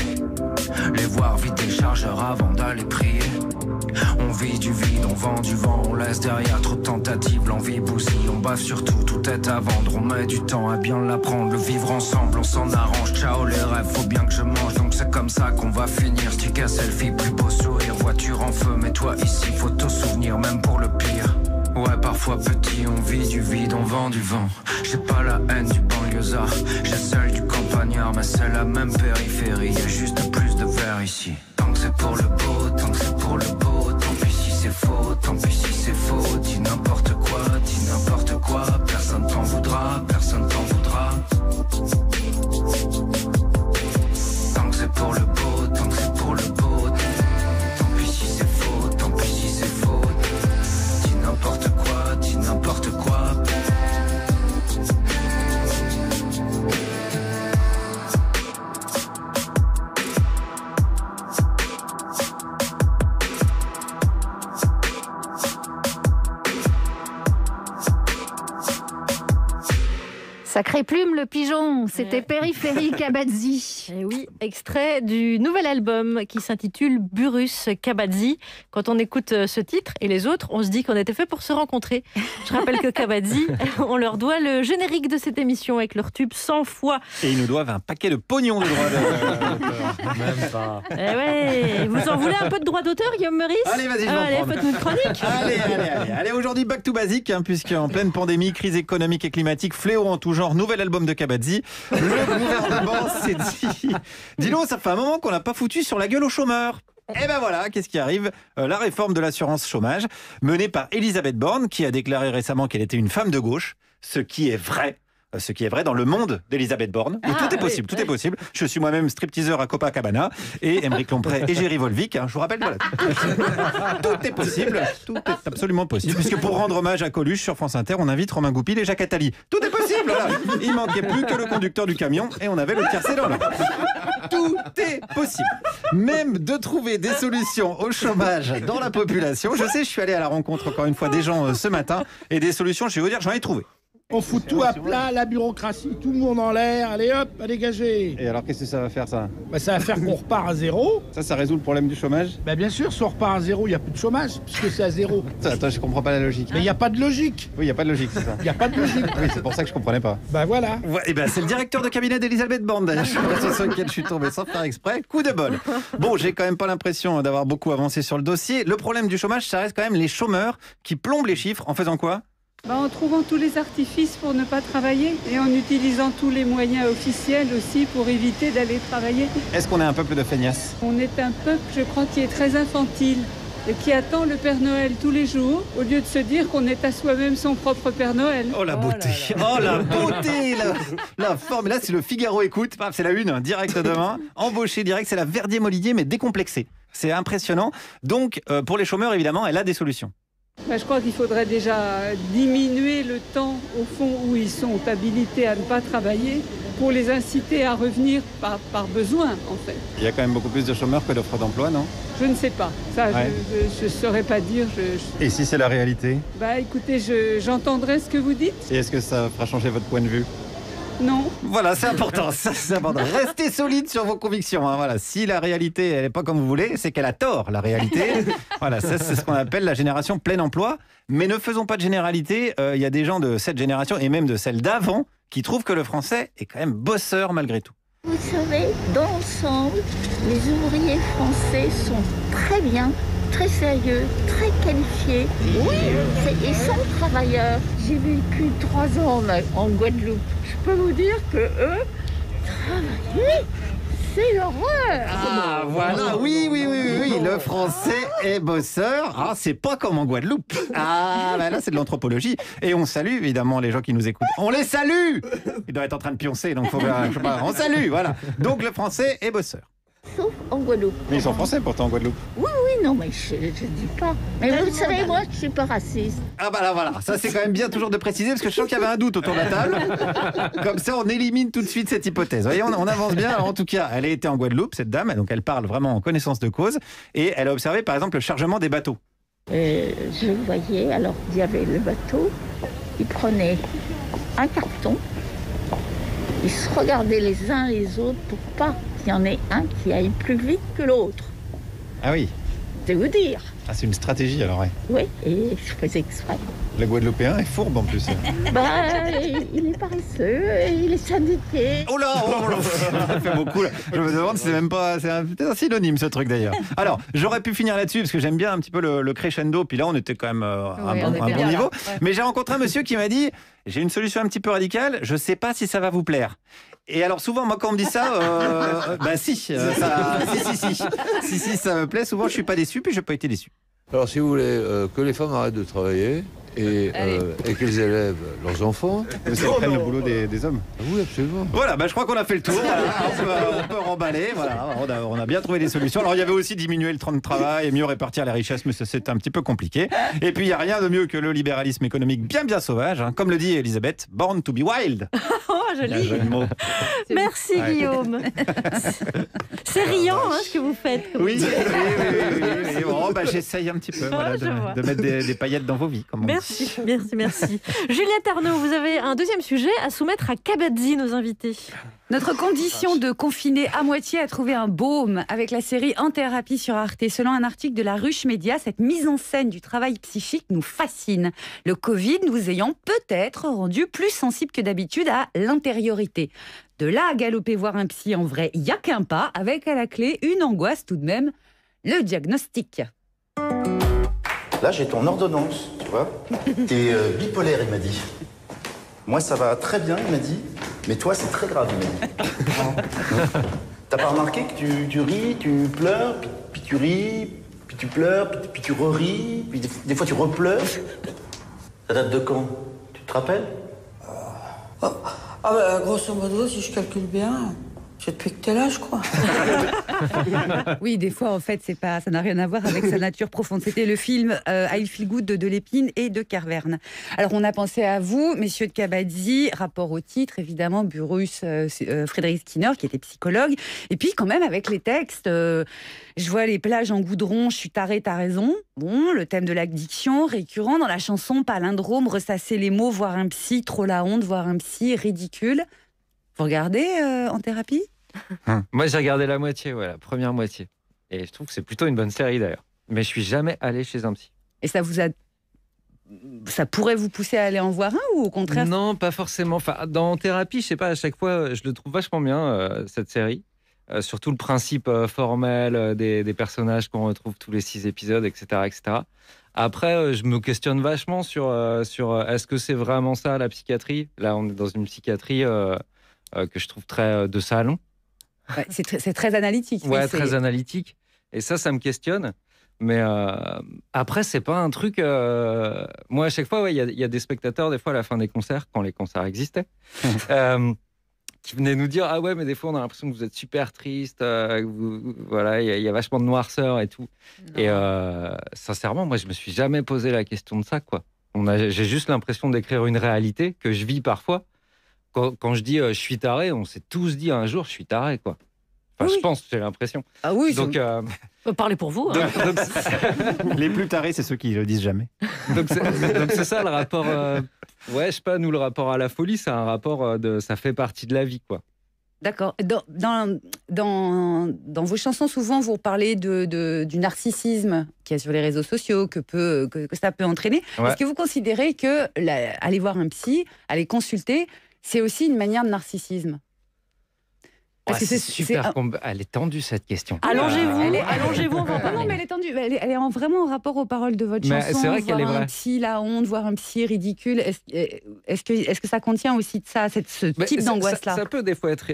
Les voir vider les chargeurs avant d'aller prier. On vit du vide, on vend du vent. On laisse derrière trop de tentatives. L'envie bousille, on bave sur tout, tout est à vendre. On met du temps à bien l'apprendre. Le vivre ensemble, on s'en arrange. Ciao les rêves, faut bien que je mange. Donc c'est comme ça qu'on va finir. Stick à selfie, plus beau sourire. Voiture en feu, mais toi ici, photo souvenir, même pour le pire. Ouais, parfois petit, on vit du vide, on vend du vent. J'ai pas la haine du banlieusard, j'ai celle du campagnard, mais c'est la même périphérie. Y'a juste plus de verre ici. Tant que c'est pour le beau, tant que c'est pour le beau, tant pis si c'est faux, tant pis si c'est faux. Dis n'importe quoi, personne t'en voudra, personne t'en voudra. Tant que c'est pour le beau, tant que c'est pour le beau, tant pis si c'est faux, tant pis si c'est faux. Dis n'importe quoi, dis n'importe quoi. Sacré plume le pigeon, c'était Périphérie Kabadzi. Et oui, extrait du nouvel album qui s'intitule Burrus Kabadzi. Quand on écoute ce titre et les autres, on se dit qu'on était fait pour se rencontrer. Je rappelle que Kabadzi, on leur doit le générique de cette émission avec leur tube 100 fois. Et ils nous doivent un paquet de pognon de droits d'auteur. Même pas. Eh ouais, vous en voulez un peu de droit d'auteur, Guillaume Meurice? Allez, vas-y, je vais Allez, en prendre. faites-nous une chronique. Allez, aujourd'hui, back to basic, puisqu'en pleine pandémie, crise économique et climatique, fléau en tout genre, nouvel album de Kabadzi. Le gouvernement s'est dit... Dis-le, ça fait un moment qu'on n'a pas foutu sur la gueule aux chômeurs. Et ben voilà, qu'est-ce qui arrive? La réforme de l'assurance chômage, menée par Elisabeth Borne, qui a déclaré récemment qu'elle était une femme de gauche, ce qui est vrai. Ce qui est vrai dans le monde d'Elisabeth Borne. Où tout est possible, tout est possible. Je suis moi-même stripteaseur à Copacabana et Émeric Lompré et Géry Volvic. Je vous rappelle, voilà, tout est possible. Tout est absolument possible. Puisque pour rendre hommage à Coluche sur France Inter, on invite Romain Goupil et Jacques Attali. Tout est possible, voilà. Il manquait plus que le conducteur du camion et on avait le tiercé dans l'eau. Tout est possible. Même de trouver des solutions au chômage dans la population. Je sais, je suis allé à la rencontre encore une fois des gens ce matin et des solutions, je vais vous dire, j'en ai trouvé. On fout tout à plat, la bureaucratie, tout le monde en l'air, allez hop, à dégager. Et alors, qu'est-ce que ça va faire, ça? Ça va faire qu'on repart à zéro. Ça résout le problème du chômage? Bien sûr, si on repart à zéro, il n'y a plus de chômage, puisque c'est à zéro. Attends, je comprends pas la logique. Mais il n'y a pas de logique. Oui, il n'y a pas de logique, c'est ça. Il n'y a pas de logique. Oui, c'est pour ça que je comprenais pas. Voilà. Ouais, et c'est le directeur de cabinet d'Elisabeth Borne, d'ailleurs. Je suis pas sur lequel je suis tombé sans faire exprès. Coup de bol. Bon, j'ai quand même pas l'impression d'avoir beaucoup avancé sur le dossier. Le problème du chômage, ça reste quand même les chômeurs qui plombent les chiffres en faisant quoi? En trouvant tous les artifices pour ne pas travailler et en utilisant tous les moyens officiels aussi pour éviter d'aller travailler. Est-ce qu'on est un peuple de feignasses? On est un peuple, je crois, qui est très infantile et qui attend le Père Noël tous les jours au lieu de se dire qu'on est à soi-même son propre Père Noël. Oh la beauté, oh la beauté, la forme. Et là, si le Figaro écoute, c'est la une, direct demain, embauché direct, c'est la Verdier-Molijé, mais décomplexée. C'est impressionnant. Donc, pour les chômeurs, évidemment, elle a des solutions. Je crois qu'il faudrait déjà diminuer le temps, au fond, où ils sont habilités à ne pas travailler pour les inciter à revenir par besoin, en fait. Il y a quand même beaucoup plus de chômeurs que d'offres d'emploi, non? Je ne sais pas. Ça, ouais. Je ne saurais pas dire. Et si c'est la réalité? Écoutez, j'entendrai ce que vous dites. Et est-ce que ça fera changer votre point de vue? Non. Voilà, c'est important, c'est important. Restez solide sur vos convictions. Hein, voilà. Si la réalité, elle n'est pas comme vous voulez, c'est qu'elle a tort, la réalité. Voilà, ça, c'est ce qu'on appelle la génération plein emploi. Mais ne faisons pas de généralité. Il y a des gens de cette génération, et même de celle d'avant, qui trouvent que le français est quand même bosseur malgré tout. Vous savez, dans l'ensemble, les ouvriers français sont très bien, très sérieux, très qualifiés. Oui, ils sont travailleurs. J'ai vécu 3 ans en Guadeloupe. Je peux vous dire que eux, travailler, c'est l'horreur. Ah, voilà, oui, le français est bosseur. Ah, c'est pas comme en Guadeloupe. Ah, là, c'est de l'anthropologie. Et on salue, évidemment, les gens qui nous écoutent. On les salue. Ils doivent être en train de pioncer, donc faut je sais pas, on salue, voilà. Donc, le français est bosseur. Sauf en Guadeloupe. Mais ils sont français pourtant en Guadeloupe. Oui, non, mais je dis pas. Mais vous savez, moi, je suis pas raciste. Ah bah là, voilà. Ça, c'est quand même bien toujours de préciser, parce que je sens qu'il y avait un doute autour de la table. Comme ça, on élimine tout de suite cette hypothèse. Vous voyez, on avance bien. Alors, en tout cas, elle a été en Guadeloupe, cette dame, donc elle parle vraiment en connaissance de cause. Et elle a observé, par exemple, le chargement des bateaux. Je voyais, alors, il y avait le bateau, ils prenaient un carton, ils se regardaient les uns les autres pour pas qu'il y en ait un qui aille plus vite que l'autre. Ah oui. C'est vous dire. Ah, c'est une stratégie alors, ouais. Oui, et je faisais exprès. Le Guadeloupéen est fourbe en plus. Il est paresseux, il est syndiqué. Oh là, ça fait beaucoup là. Je me demande si c'est même pas, c'est peut-être un synonyme ce truc d'ailleurs. Alors, j'aurais pu finir là-dessus parce que j'aime bien un petit peu le crescendo. Puis là, on était quand même à un bon niveau. Ouais. Mais j'ai rencontré un monsieur qui m'a dit, j'ai une solution un petit peu radicale. Je sais pas si ça va vous plaire. Et alors souvent, moi, quand on me dit ça, si, ça me plaît. Souvent, je suis pas déçu, puis j'ai pas été déçu. Alors, si vous voulez que les femmes arrêtent de travailler et qu'elles élèvent leurs enfants, qu'elles prennent le boulot des hommes. Oui, absolument. Voilà, je crois qu'on a fait le tour. On peut remballer. Voilà, on a bien trouvé des solutions. Alors, il y avait aussi diminuer le temps de travail et mieux répartir les richesses, mais ça, c'est un petit peu compliqué. Et puis, il n'y a rien de mieux que le libéralisme économique bien sauvage, hein, comme le dit Elisabeth, born to be wild. Oh, joli. Merci, ouais. Guillaume. C'est riant ce que vous faites. Oui. Bon, j'essaye un petit peu de mettre des paillettes dans vos vies. Merci. Juliette Arnaud, vous avez un deuxième sujet à soumettre à Kabadzi, nos invités. Notre condition de confiné à moitié a trouvé un baume avec la série En thérapie sur Arte. Selon un article de la Ruche Média, cette mise en scène du travail psychique nous fascine. Le Covid nous ayant peut-être rendu plus sensibles que d'habitude à l'intériorité. De là à galoper voir un psy en vrai, il n'y a qu'un pas, avec à la clé une angoisse tout de même, le diagnostic. Là, j'ai ton ordonnance, tu vois. T'es bipolaire, il m'a dit. Moi, ça va très bien, il m'a dit. Mais toi, c'est très grave, il m'a dit. T'as pas remarqué que tu ris, tu pleures, puis tu ris, puis tu pleures, puis tu re-ris, puis des fois tu repleures. Ça date de quand? Tu te rappelles? Grosso modo, si je calcule bien, Je depuis que t'es là, je crois. Oui, des fois, en fait, ça n'a rien à voir avec sa nature profonde. C'était le film I Feel Good de Lépine et de Carverne. Alors, on a pensé à vous, messieurs de Cabazzi, rapport au titre, évidemment, Burrus, Frédéric Skinner, qui était psychologue. Et puis, quand même, avec les textes, je vois les plages en goudron, je suis tarée, t'as raison. Bon, le thème de l'addiction, récurrent dans la chanson, palindrome, ressasser les mots, voir un psy, trop la honte, voir un psy, ridicule. Vous regardez en thérapie ? Moi, j'ai regardé la moitié, la première moitié. Et je trouve que c'est plutôt une bonne série, d'ailleurs. Mais je suis jamais allé chez un psy. Et ça pourrait vous pousser à aller en voir un ou au contraire ? Non, pas forcément. Enfin, dans thérapie, je sais pas, à chaque fois, je le trouve vachement bien, cette série. Surtout le principe formel des personnages qu'on retrouve tous les 6 épisodes, etc. etc. Après, je me questionne vachement sur est-ce que c'est vraiment ça, la psychiatrie ? Là, on est dans une psychiatrie que je trouve très de salon. Ouais, c'est très analytique. Ouais, très analytique. Et ça me questionne. Mais après, c'est pas un truc... Moi, à chaque fois, il y a des spectateurs, des fois, à la fin des concerts, quand les concerts existaient, qui venaient nous dire « Ah ouais, mais des fois, on a l'impression que vous êtes super triste, voilà, il y a vachement de noirceur et tout. » Et sincèrement, moi, je me suis jamais posé la question de ça, quoi. J'ai juste l'impression d'écrire une réalité que je vis parfois. Quand je dis je suis taré, on s'est tous dit un jour je suis taré, quoi. Enfin, oui. Je pense, j'ai l'impression. Ah oui. Donc, parlez pour vous. Hein. Les plus tarés, c'est ceux qui le disent jamais. Donc c'est ça le rapport. Ouais, je sais pas, nous le rapport à la folie, c'est un rapport ça fait partie de la vie, quoi. D'accord. Dans vos chansons, souvent, vous parlez du narcissisme qu'il y a sur les réseaux sociaux, que ça peut entraîner. Ouais. Est-ce que vous considérez que aller voir un psy, aller consulter, c'est aussi une manière de narcissisme? Parce que c'est super. Elle est tendue, cette question. Allongez-vous, on va en parler. Non, mais elle est tendue. Elle est vraiment en rapport aux paroles de votre chanson. C'est vrai qu'elle est vraie. Voir un psy, la honte, voir un psy ridicule. Est-ce que ça contient aussi de ça, ce type d'angoisse-là? Ça peut des fois être.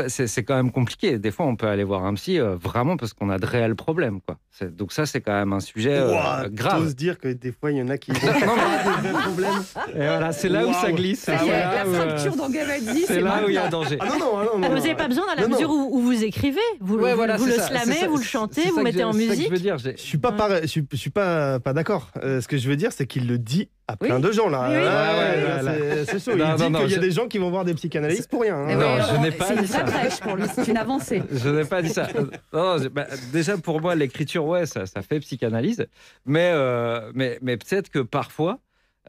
C'est quand même compliqué. Des fois, on peut aller voir un psy vraiment parce qu'on a de réels problèmes, quoi. Donc ça, c'est quand même un sujet grave. J'ose dire que des fois, il y en a qui ont des vrais problèmes. Et voilà, c'est là où ça glisse. La fracture dans Gavadi, c'est là où il y a danger. Vous n'avez pas besoin, dans la mesure où vous écrivez, vous le slamez, vous le chantez, vous mettez en musique. Je suis pas d'accord. Ce que je veux dire, c'est qu'il le dit à plein de gens, là. C'est chaud. Il dit qu'il y a des gens qui vont voir des psychanalystes pour rien. Non, je n'ai pas dit ça. C'est une vraie brèche pour lui, c'est une avancée. Je n'ai pas dit ça. Non, déjà, pour moi, l'écriture, ça fait psychanalyse. Mais peut-être que parfois,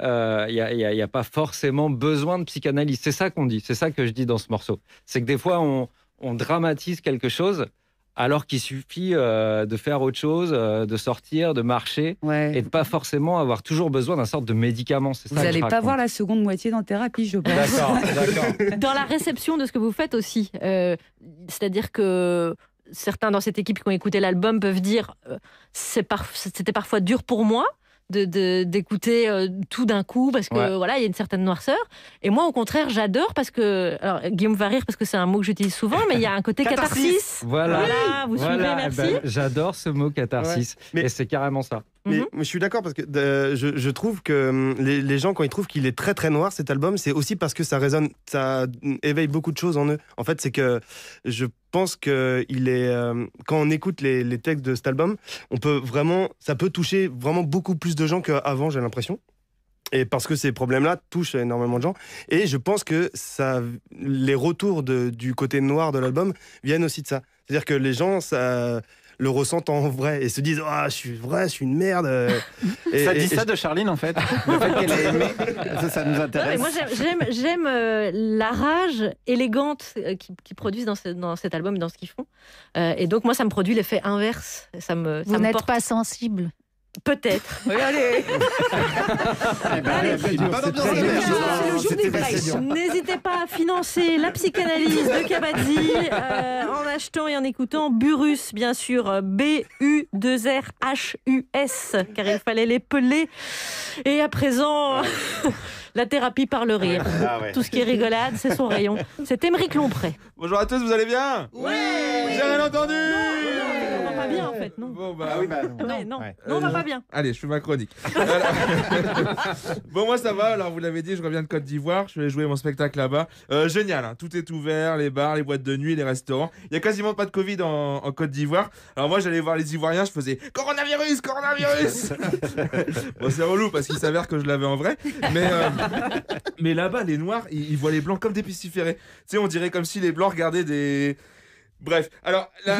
il n'y a pas forcément besoin de psychanalyse. C'est ça qu'on dit. C'est ça que je dis dans ce morceau. C'est que des fois, on dramatise quelque chose alors qu'il suffit de faire autre chose, de sortir, de marcher et de pas forcément avoir toujours besoin d'un sorte de médicament. C'est ça. Vous n'allez pas voir la seconde moitié dans thérapie, je pense. D'accord. Dans la réception de ce que vous faites aussi. C'est-à-dire que certains dans cette équipe qui ont écouté l'album peuvent dire c'était parfois dur pour moi d'écouter tout d'un coup parce que voilà, il y a une certaine noirceur. Et moi, au contraire, j'adore parce que, alors Guillaume va rire parce que c'est un mot que j'utilise souvent, mais il y a un côté catharsis. Voilà, vous suivez, merci. J'adore ce mot catharsis, et c'est carrément ça. Mais je suis d'accord parce que je trouve que les gens, quand ils trouvent qu'il est très très noir, cet album, c'est aussi parce que ça résonne, ça éveille beaucoup de choses en eux. En fait, c'est que je pense que quand on écoute les textes de cet album, ça peut toucher vraiment beaucoup plus de gens qu'avant, j'ai l'impression. Et parce que ces problèmes-là touchent énormément de gens. Et je pense que les retours du côté noir de l'album viennent aussi de ça. C'est-à-dire que les gens le ressentent en vrai et se disent je suis une merde. Ça dit ça de Charline, en fait. Le fait qu'elle ait aimé, ça nous intéresse. Non, mais moi j'aime la rage élégante qu'ils produisent dans cet album et dans ce qu'ils font. Et donc moi ça me produit l'effet inverse. Vous n'êtes pas sensible. Peut-être. Regardez. N'hésitez pas à financer la psychanalyse de Cabazzi en achetant et en écoutant Burrus, bien sûr, B-U-2-R-H-U-S, car il fallait l'épeler. Et à présent, la thérapie par le rire. Tout ce qui est rigolade, c'est son rayon. C'est Émeric Lompré. Bonjour à tous, vous allez bien? Oui. J'ai rien entendu. bien en fait, non? Bon, bah, non, on va pas bien. Allez, je fais ma chronique. Bon, moi ça va, alors vous l'avez dit, je reviens de Côte d'Ivoire, je vais jouer mon spectacle là-bas. Génial, hein, tout est ouvert, les bars, les boîtes de nuit, les restaurants. Il y a quasiment pas de Covid en Côte d'Ivoire. Alors moi j'allais voir les Ivoiriens, je faisais coronavirus, coronavirus. Bon, c'est relou parce qu'il s'avère que je l'avais en vrai. Mais là-bas, les Noirs, ils voient les Blancs comme des pisciférés. Tu sais, on dirait comme si les Blancs regardaient des... Bref, alors la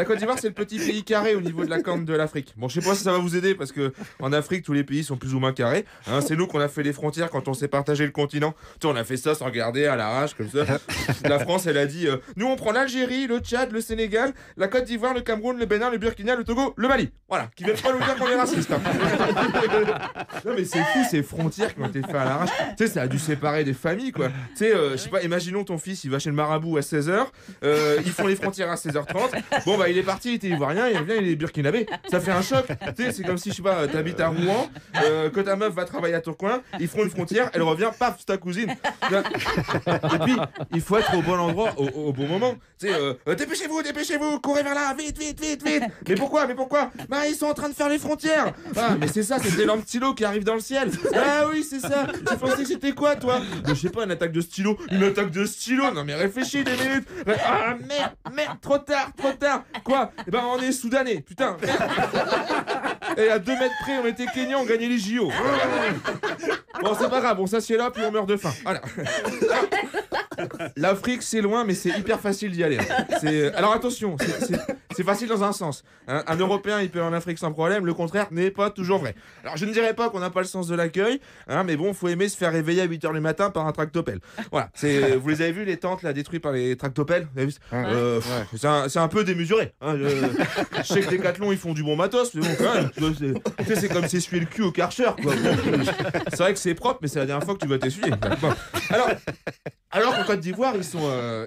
Côte d'Ivoire, c'est le petit pays carré au niveau de la corne de l'Afrique. Bon, je sais pas si ça va vous aider parce que en Afrique, tous les pays sont plus ou moins carrés. Hein, c'est nous qu'on a fait les frontières quand on s'est partagé le continent. Tu sais, on a fait ça sans regarder à l'arrache comme ça. La France, elle a dit, nous on prend l'Algérie, le Tchad, le Sénégal, la Côte d'Ivoire, le Cameroun, le Bénin, le Burkina, le Togo, le Mali. Voilà, qui viennent pas nous dire qu'on est raciste. Hein. Non mais c'est fou ces frontières qui ont été faites à l'arrache. Tu sais, ça a dû séparer des familles quoi. Tu sais, je sais pas, imaginons ton fils, il va chez le marabout à 16h, ils font les frontières à 16h30. Bon bah il est parti, il était ivoirien, il revient, il est burkinabé. Ça fait un choc. Tu sais, c'est comme si je sais pas, t'habites à Rouen, que ta meuf va travailler à Tourcoing, ils feront une frontière, elle revient, paf, c'est ta cousine. Et puis il faut être au bon endroit au bon moment. Tu sais, dépêchez-vous, courez vers là, vite. Mais pourquoi? Bah ils sont en train de faire les frontières. Ah mais c'est ça, c'est des lampes stylo qui arrivent dans le ciel. Ah oui c'est ça. Tu pensais que c'était quoi toi? Je sais pas, une attaque de stylo. Non mais réfléchis des minutes. Ah merde, trop tard. Quoi? Eh ben on est soudanais, putain. Et à 2 mètres près, on était Kenyans, on gagnait les JO. Bon c'est pas grave, on s'assied là puis on meurt de faim. Voilà. L'Afrique c'est loin mais c'est hyper facile d'y aller. Alors attention, c'est facile dans un sens. Un Européen il peut aller en Afrique sans problème, le contraire n'est pas toujours vrai. Alors je ne dirais pas qu'on n'a pas le sens de l'accueil, mais bon, faut aimer se faire réveiller à 8h le matin par un tractopelle. Voilà, vous les avez vus les tentes là détruites par les tractopelles? C'est un peu démesuré. Hein, je sais que les Decathlon ils font du bon matos, mais bon quand même, c'est comme s'essuyer le cul au Karcher quoi. C'est vrai que c'est propre, mais c'est la dernière fois que tu vas t'essuyer. Bon. Alors qu'en Côte d'Ivoire,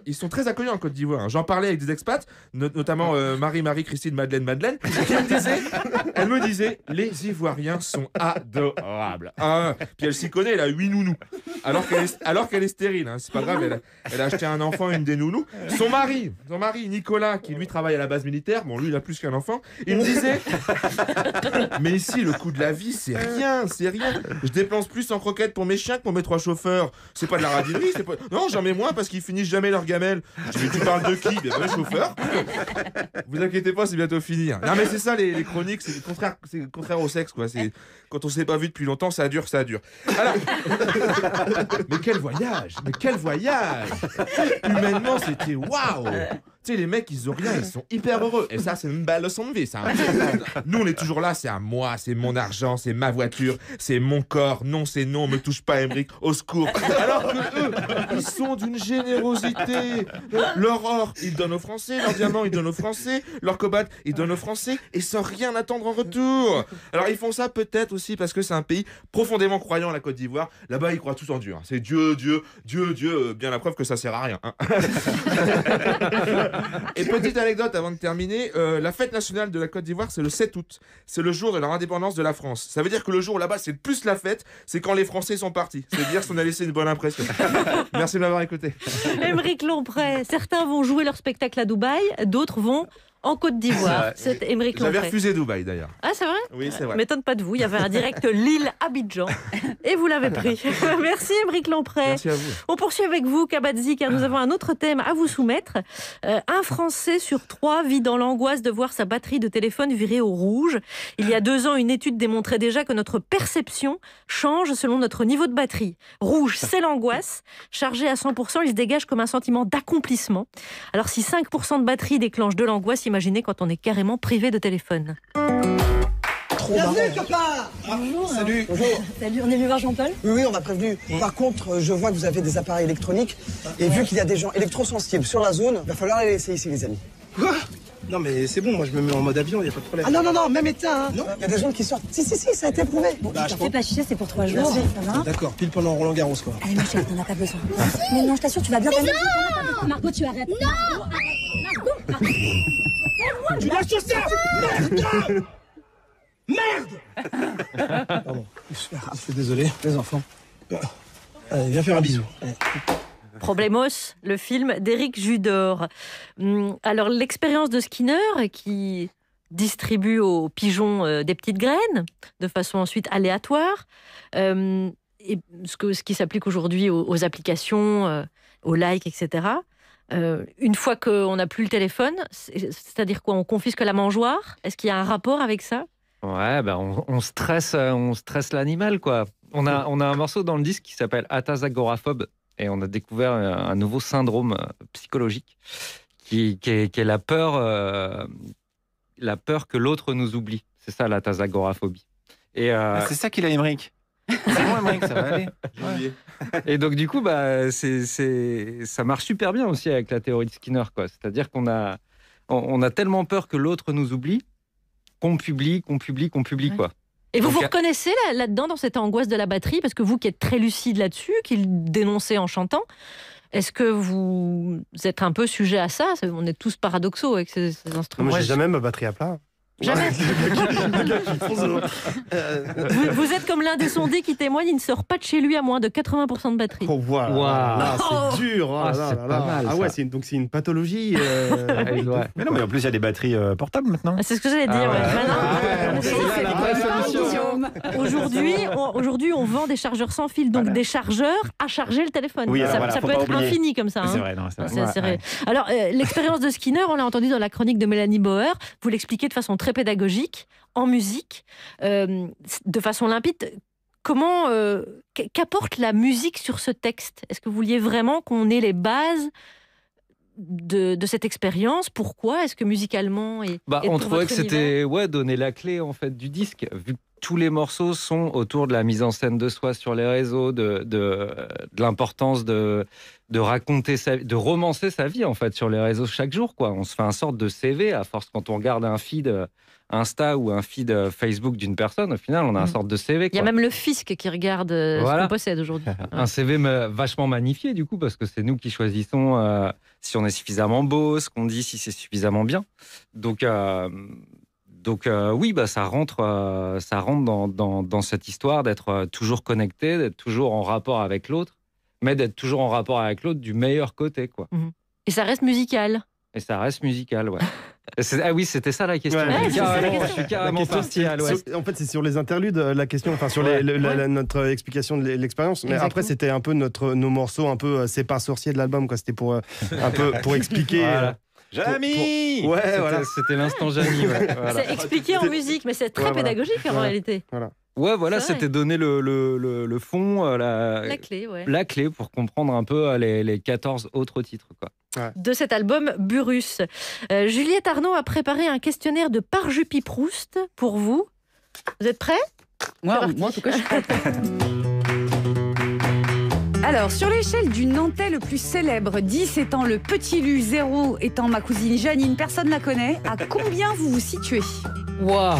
ils sont très accueillants en Côte d'Ivoire. Hein. J'en parlais avec des expats, notamment Marie, Christine, Madeleine, qui elle me disait, les Ivoiriens sont adorables. Ah, puis elle s'y connaît, elle a 8 nounous. Alors qu'elle est stérile, hein. C'est pas grave, elle a acheté un enfant, une des nounous. Son mari, Nicolas, qui lui travaille à la base militaire, bon lui il a plus qu'un enfant, il me disait, mais ici le coût de la vie c'est rien. Je dépense plus en croquettes pour mes chiens que pour mes 3 chauffeurs. C'est pas de la radinerie, c'est pas... Non, j'en mets moins parce qu'ils finissent jamais leur gamelle. Je dis, mais tu parles de qui? Bien le chauffeur. Vous inquiétez pas, c'est bientôt fini. Non mais c'est ça les chroniques, c'est le contraire au sexe quoi. C'est quand on s'est pas vu depuis longtemps, ça dure. Alors, mais quel voyage. Humainement, c'était waouh. Tu sais, les mecs, ils ont rien, ils sont hyper heureux. Et ça, c'est une belle leçon de vie, ça. Nous, on est toujours là, c'est à moi, c'est mon argent, c'est ma voiture, c'est mon corps. Non, c'est non, me touche pas, Emmerich, au secours. Alors que eux, ils sont d'une générosité. Leur or, ils donnent aux Français, leur diamant, ils donnent aux Français, leur cobalt, ils donnent aux Français, et sans rien attendre en retour. Alors, ils font ça peut-être aussi parce que c'est un pays profondément croyant, la Côte d'Ivoire. Là-bas, ils croient tous en Dieu. Hein. C'est Dieu, bien la preuve que ça sert à rien. Hein. Et petite anecdote avant de terminer, la fête nationale de la Côte d'Ivoire c'est le 7 août. C'est le jour de leur indépendance de la France. Ça veut dire que le jour là-bas c'est le plus la fête, c'est quand les Français sont partis. C'est-à-dire qu'on a laissé une bonne impression. Merci de m'avoir écouté. Aymeric Lompré, certains vont jouer leur spectacle à Dubaï, d'autres vont en Côte d'Ivoire. C'est Aymeric Lompré. J'avais refusé Dubaï d'ailleurs. Ah c'est vrai? Oui c'est vrai. M'étonne pas de vous, il y avait un direct Lille-Abidjan et vous l'avez pris. Merci Aymeric Lompré. Merci à vous. On poursuit avec vous Kabadzi car nous avons un autre thème à vous soumettre. Un Français sur 3 vit dans l'angoisse de voir sa batterie de téléphone virer au rouge. Il y a 2 ans, une étude démontrait déjà que notre perception change selon notre niveau de batterie. Rouge, c'est l'angoisse. Chargé à 100%, il se dégage comme un sentiment d'accomplissement. Alors si 5% de batterie déclenche de l'angoisse, imaginez quand on est carrément privé de téléphone. Bienvenue, copain. Bonjour. Salut. Bonjour. Salut, on est venu voir Jean-Paul? Oui, on m'a prévenu. Par contre, je vois que vous avez des appareils électroniques. Et vu qu'il y a des gens électrosensibles sur la zone, il va falloir les laisser ici, les amis. Quoi? Non, mais c'est bon, moi je me mets en mode avion, il n'y a pas de problème. Ah non, même éteint. Hein. Non. Il y a des gens qui sortent. Si, ça a été prouvé. Bon, je t'en fais pas chier, c'est pour 3 jours. Ça va? D'accord, pile pendant Roland Garros, quoi. Allez, ma chérie, t'en as pas besoin. Mais non, je t'assure, tu vas bien t'amuser. Margot, tu arrêtes. Non. Margot. Tu lâches ça. Merde. Pardon, je suis désolé, les enfants. Allez, viens faire un bisou. Allez. Problemos, le film d'Éric Judor. Alors, l'expérience de Skinner qui distribue aux pigeons des petites graines de façon ensuite aléatoire, et ce qui s'applique aujourd'hui aux applications, aux likes, etc. Une fois qu'on n'a plus le téléphone, c'est-à-dire quoi? On confisque la mangeoire? Est-ce qu'il y a un rapport avec ça? Ouais, on stresse l'animal, quoi. On a un morceau dans le disque qui s'appelle Atasagoraphobe, et on a découvert un nouveau syndrome psychologique qui est la peur que l'autre nous oublie. C'est ça, l'atasagoraphobie. Et c'est ça qu'il a, Émeric. C'est bon, Émeric, ça va aller. Ouais. Et donc, du coup, ça marche super bien aussi avec la théorie de Skinner, quoi. C'est-à-dire qu'on a tellement peur que l'autre nous oublie qu'on publie, ouais. Quoi. Et vous reconnaissez là-dedans, dans cette angoisse de la batterie, parce que vous qui êtes très lucide là-dessus, qui le dénoncez en chantant, est-ce que vous êtes un peu sujet à ça? On est tous paradoxaux avec ces instruments. Moi, j'ai jamais ma batterie à plat. Jamais. Vous êtes comme l'un des sondés qui témoigne, il ne sort pas de chez lui à moins de 80% de batterie. Oh, voilà. Wow. Ah, c'est dur. C'est pas mal. Ah ouais, donc c'est une pathologie. Mais non, mais en plus, il y a des batteries portables maintenant. C'est ce que j'allais dire. Aujourd'hui, on vend des chargeurs sans fil, donc des chargeurs à charger le téléphone. Oui, ça peut être infini comme ça. C'est vrai, non, c'est vrai. Alors, l'expérience de Skinner, on l'a entendu dans la chronique de Mélanie Bauer, vous l'expliquez de façon très pédagogique, en musique, de façon limpide. Qu'apporte la musique sur ce texte? Est-ce que vous vouliez vraiment qu'on ait les bases de cette expérience? Pourquoi est-ce que musicalement on trouvait que c'était donner la clé en fait du disque, vu que tous les morceaux sont autour de la mise en scène de soi sur les réseaux, de l'importance de raconter de romancer sa vie en fait sur les réseaux chaque jour, quoi. On se fait un sorte de CV à force quand on regarde un feed Insta ou un feed Facebook d'une personne. Au final, on a un sorte de CV, quoi. Il y a même le fisc qui regarde ce qu'on possède aujourd'hui. Un CV vachement magnifié du coup, parce que c'est nous qui choisissons si on est suffisamment beau, ce qu'on dit, si c'est suffisamment bien. Donc oui, ça rentre dans cette histoire d'être toujours connecté, d'être toujours en rapport avec l'autre, mais d'être toujours en rapport avec l'autre du meilleur côté, quoi. Et ça reste musical. Ouais. Ah oui, c'était ça la question. Ouais, je suis carrément parti à l'ouest. En fait, c'est sur les interludes la question, enfin sur notre explication de l'expérience. Mais après, c'était un peu nos morceaux, un peu c'est pas sorcier de l'album, quoi. C'était pour un peu pour expliquer. Voilà. Jamy. C'était l'instant Jamy. Ouais, voilà. C'est expliqué en musique, mais c'est très pédagogique en réalité. Voilà. C'était donner le fond, la clé pour comprendre un peu les 14 autres titres, quoi. De cet album Burrus. Juliette Arnaud a préparé un questionnaire de Parjupy-Proust pour vous. Vous êtes prêts? Moi, en tout cas, je suis prête. Alors, sur l'échelle du Nantais le plus célèbre, 10 étant le petit Lu, 0 étant ma cousine Janine, personne ne la connaît, à combien vous vous situez? Waouh.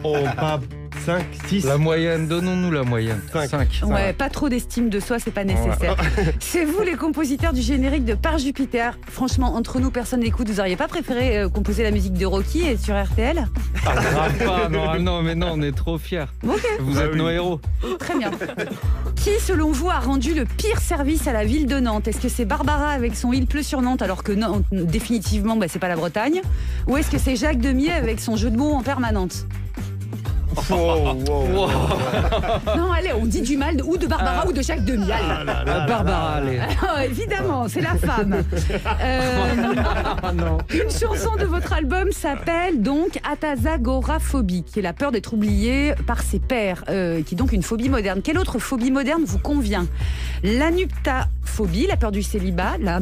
Oh, pas 5, 6. La moyenne, donnons-nous la moyenne. 5. Ouais, pas trop d'estime de soi, c'est pas nécessaire. C'est vous les compositeurs du générique de Par Jupiter. Franchement, entre nous, personne n'écoute. Vous auriez pas préféré composer la musique de Rocky et sur RTL? Grave pas, non, on est trop fiers. Okay. Vous êtes nos héros. Très bien. Qui, selon vous, a rendu le pire service à la ville de Nantes? Est-ce que c'est Barbara avec son Il pleut sur Nantes, alors que non, définitivement, c'est pas la Bretagne? Ou est-ce que c'est Jacques Demier avec son jeu de mots en permanente? Non, allez, on dit du mal ou de Barbara ou de Jacques Demier. Barbara, allez. Évidemment, c'est la femme. Une chanson de votre album s'appelle donc Atasagoraphobie, qui est la peur d'être oublié par ses pairs, qui est donc une phobie moderne. Quelle autre phobie moderne vous convient? L'anuptaphobie, la peur du célibat, la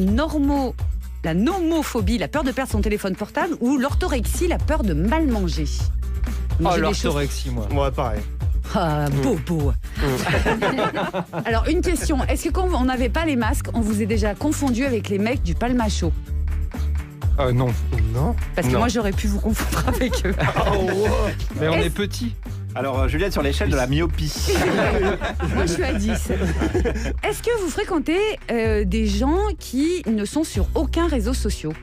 nomophobie, la peur de perdre son téléphone portable, ou l'orthorexie, la peur de mal manger? L'orthorexie, moi. Ouais, pareil. Ah, bobo. Alors, une question. Est-ce que quand on n'avait pas les masques, on vous est déjà confondu avec les mecs du Palmacho? Non. Parce que moi, j'aurais pu vous confondre avec eux. Mais on est petits. Alors, Juliette, sur l'échelle de la myopie. Moi, je suis à 10. Est-ce que vous fréquentez des gens qui ne sont sur aucun réseau social?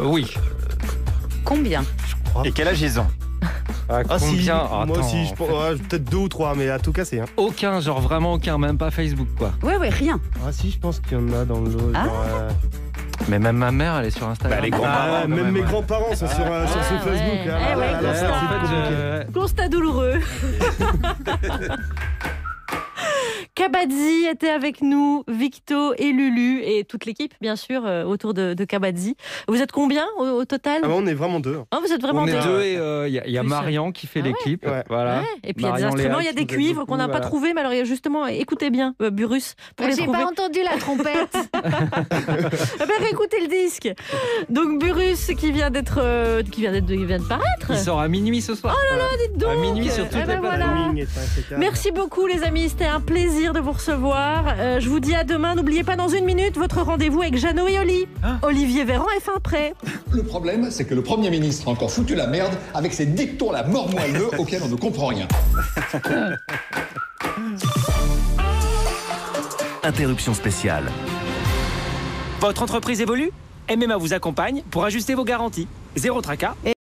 Oui. Combien? Et quel âge ils ont? Ah si, combien moi Attends, aussi, peut-être 2 ou 3, mais à tout casser. Hein. Aucun, genre vraiment aucun, même pas Facebook quoi. Ouais, rien. Ah si, je pense qu'il y en a dans le lot. Mais même ma mère, elle est sur Instagram. Les grands-parents, même mes grands-parents sont sur ce Facebook. Constat douloureux. Kabadzi était avec nous, Victo et Lulu et toute l'équipe bien sûr autour de Kabadzi. Vous êtes combien au total? On est vraiment 2. Vous êtes vraiment 2. On est 2 et il y a Marian qui fait les clips. Voilà. Et puis il y a des instruments, il y a des cuivres qu'on n'a pas trouvés, mais alors il y a justement, écoutez bien Burrus pour les trouver. J'ai pas entendu la trompette. Réécoutez le disque. Donc Burrus qui vient de paraître. Il sort à minuit ce soir. Oh là là, dites donc. À minuit sur toutes les plateformes. Merci beaucoup les amis, c'était un plaisir de vous recevoir. Je vous dis à demain. N'oubliez pas dans 1 minute votre rendez-vous avec Jeannot et Oli. Olivier Véran est fin prêt. Le problème, c'est que le Premier ministre a encore foutu la merde avec ses dictons la mort moelleux auxquels on ne comprend rien. Interruption spéciale. Votre entreprise évolue ? MMA vous accompagne pour ajuster vos garanties. Zéro tracas.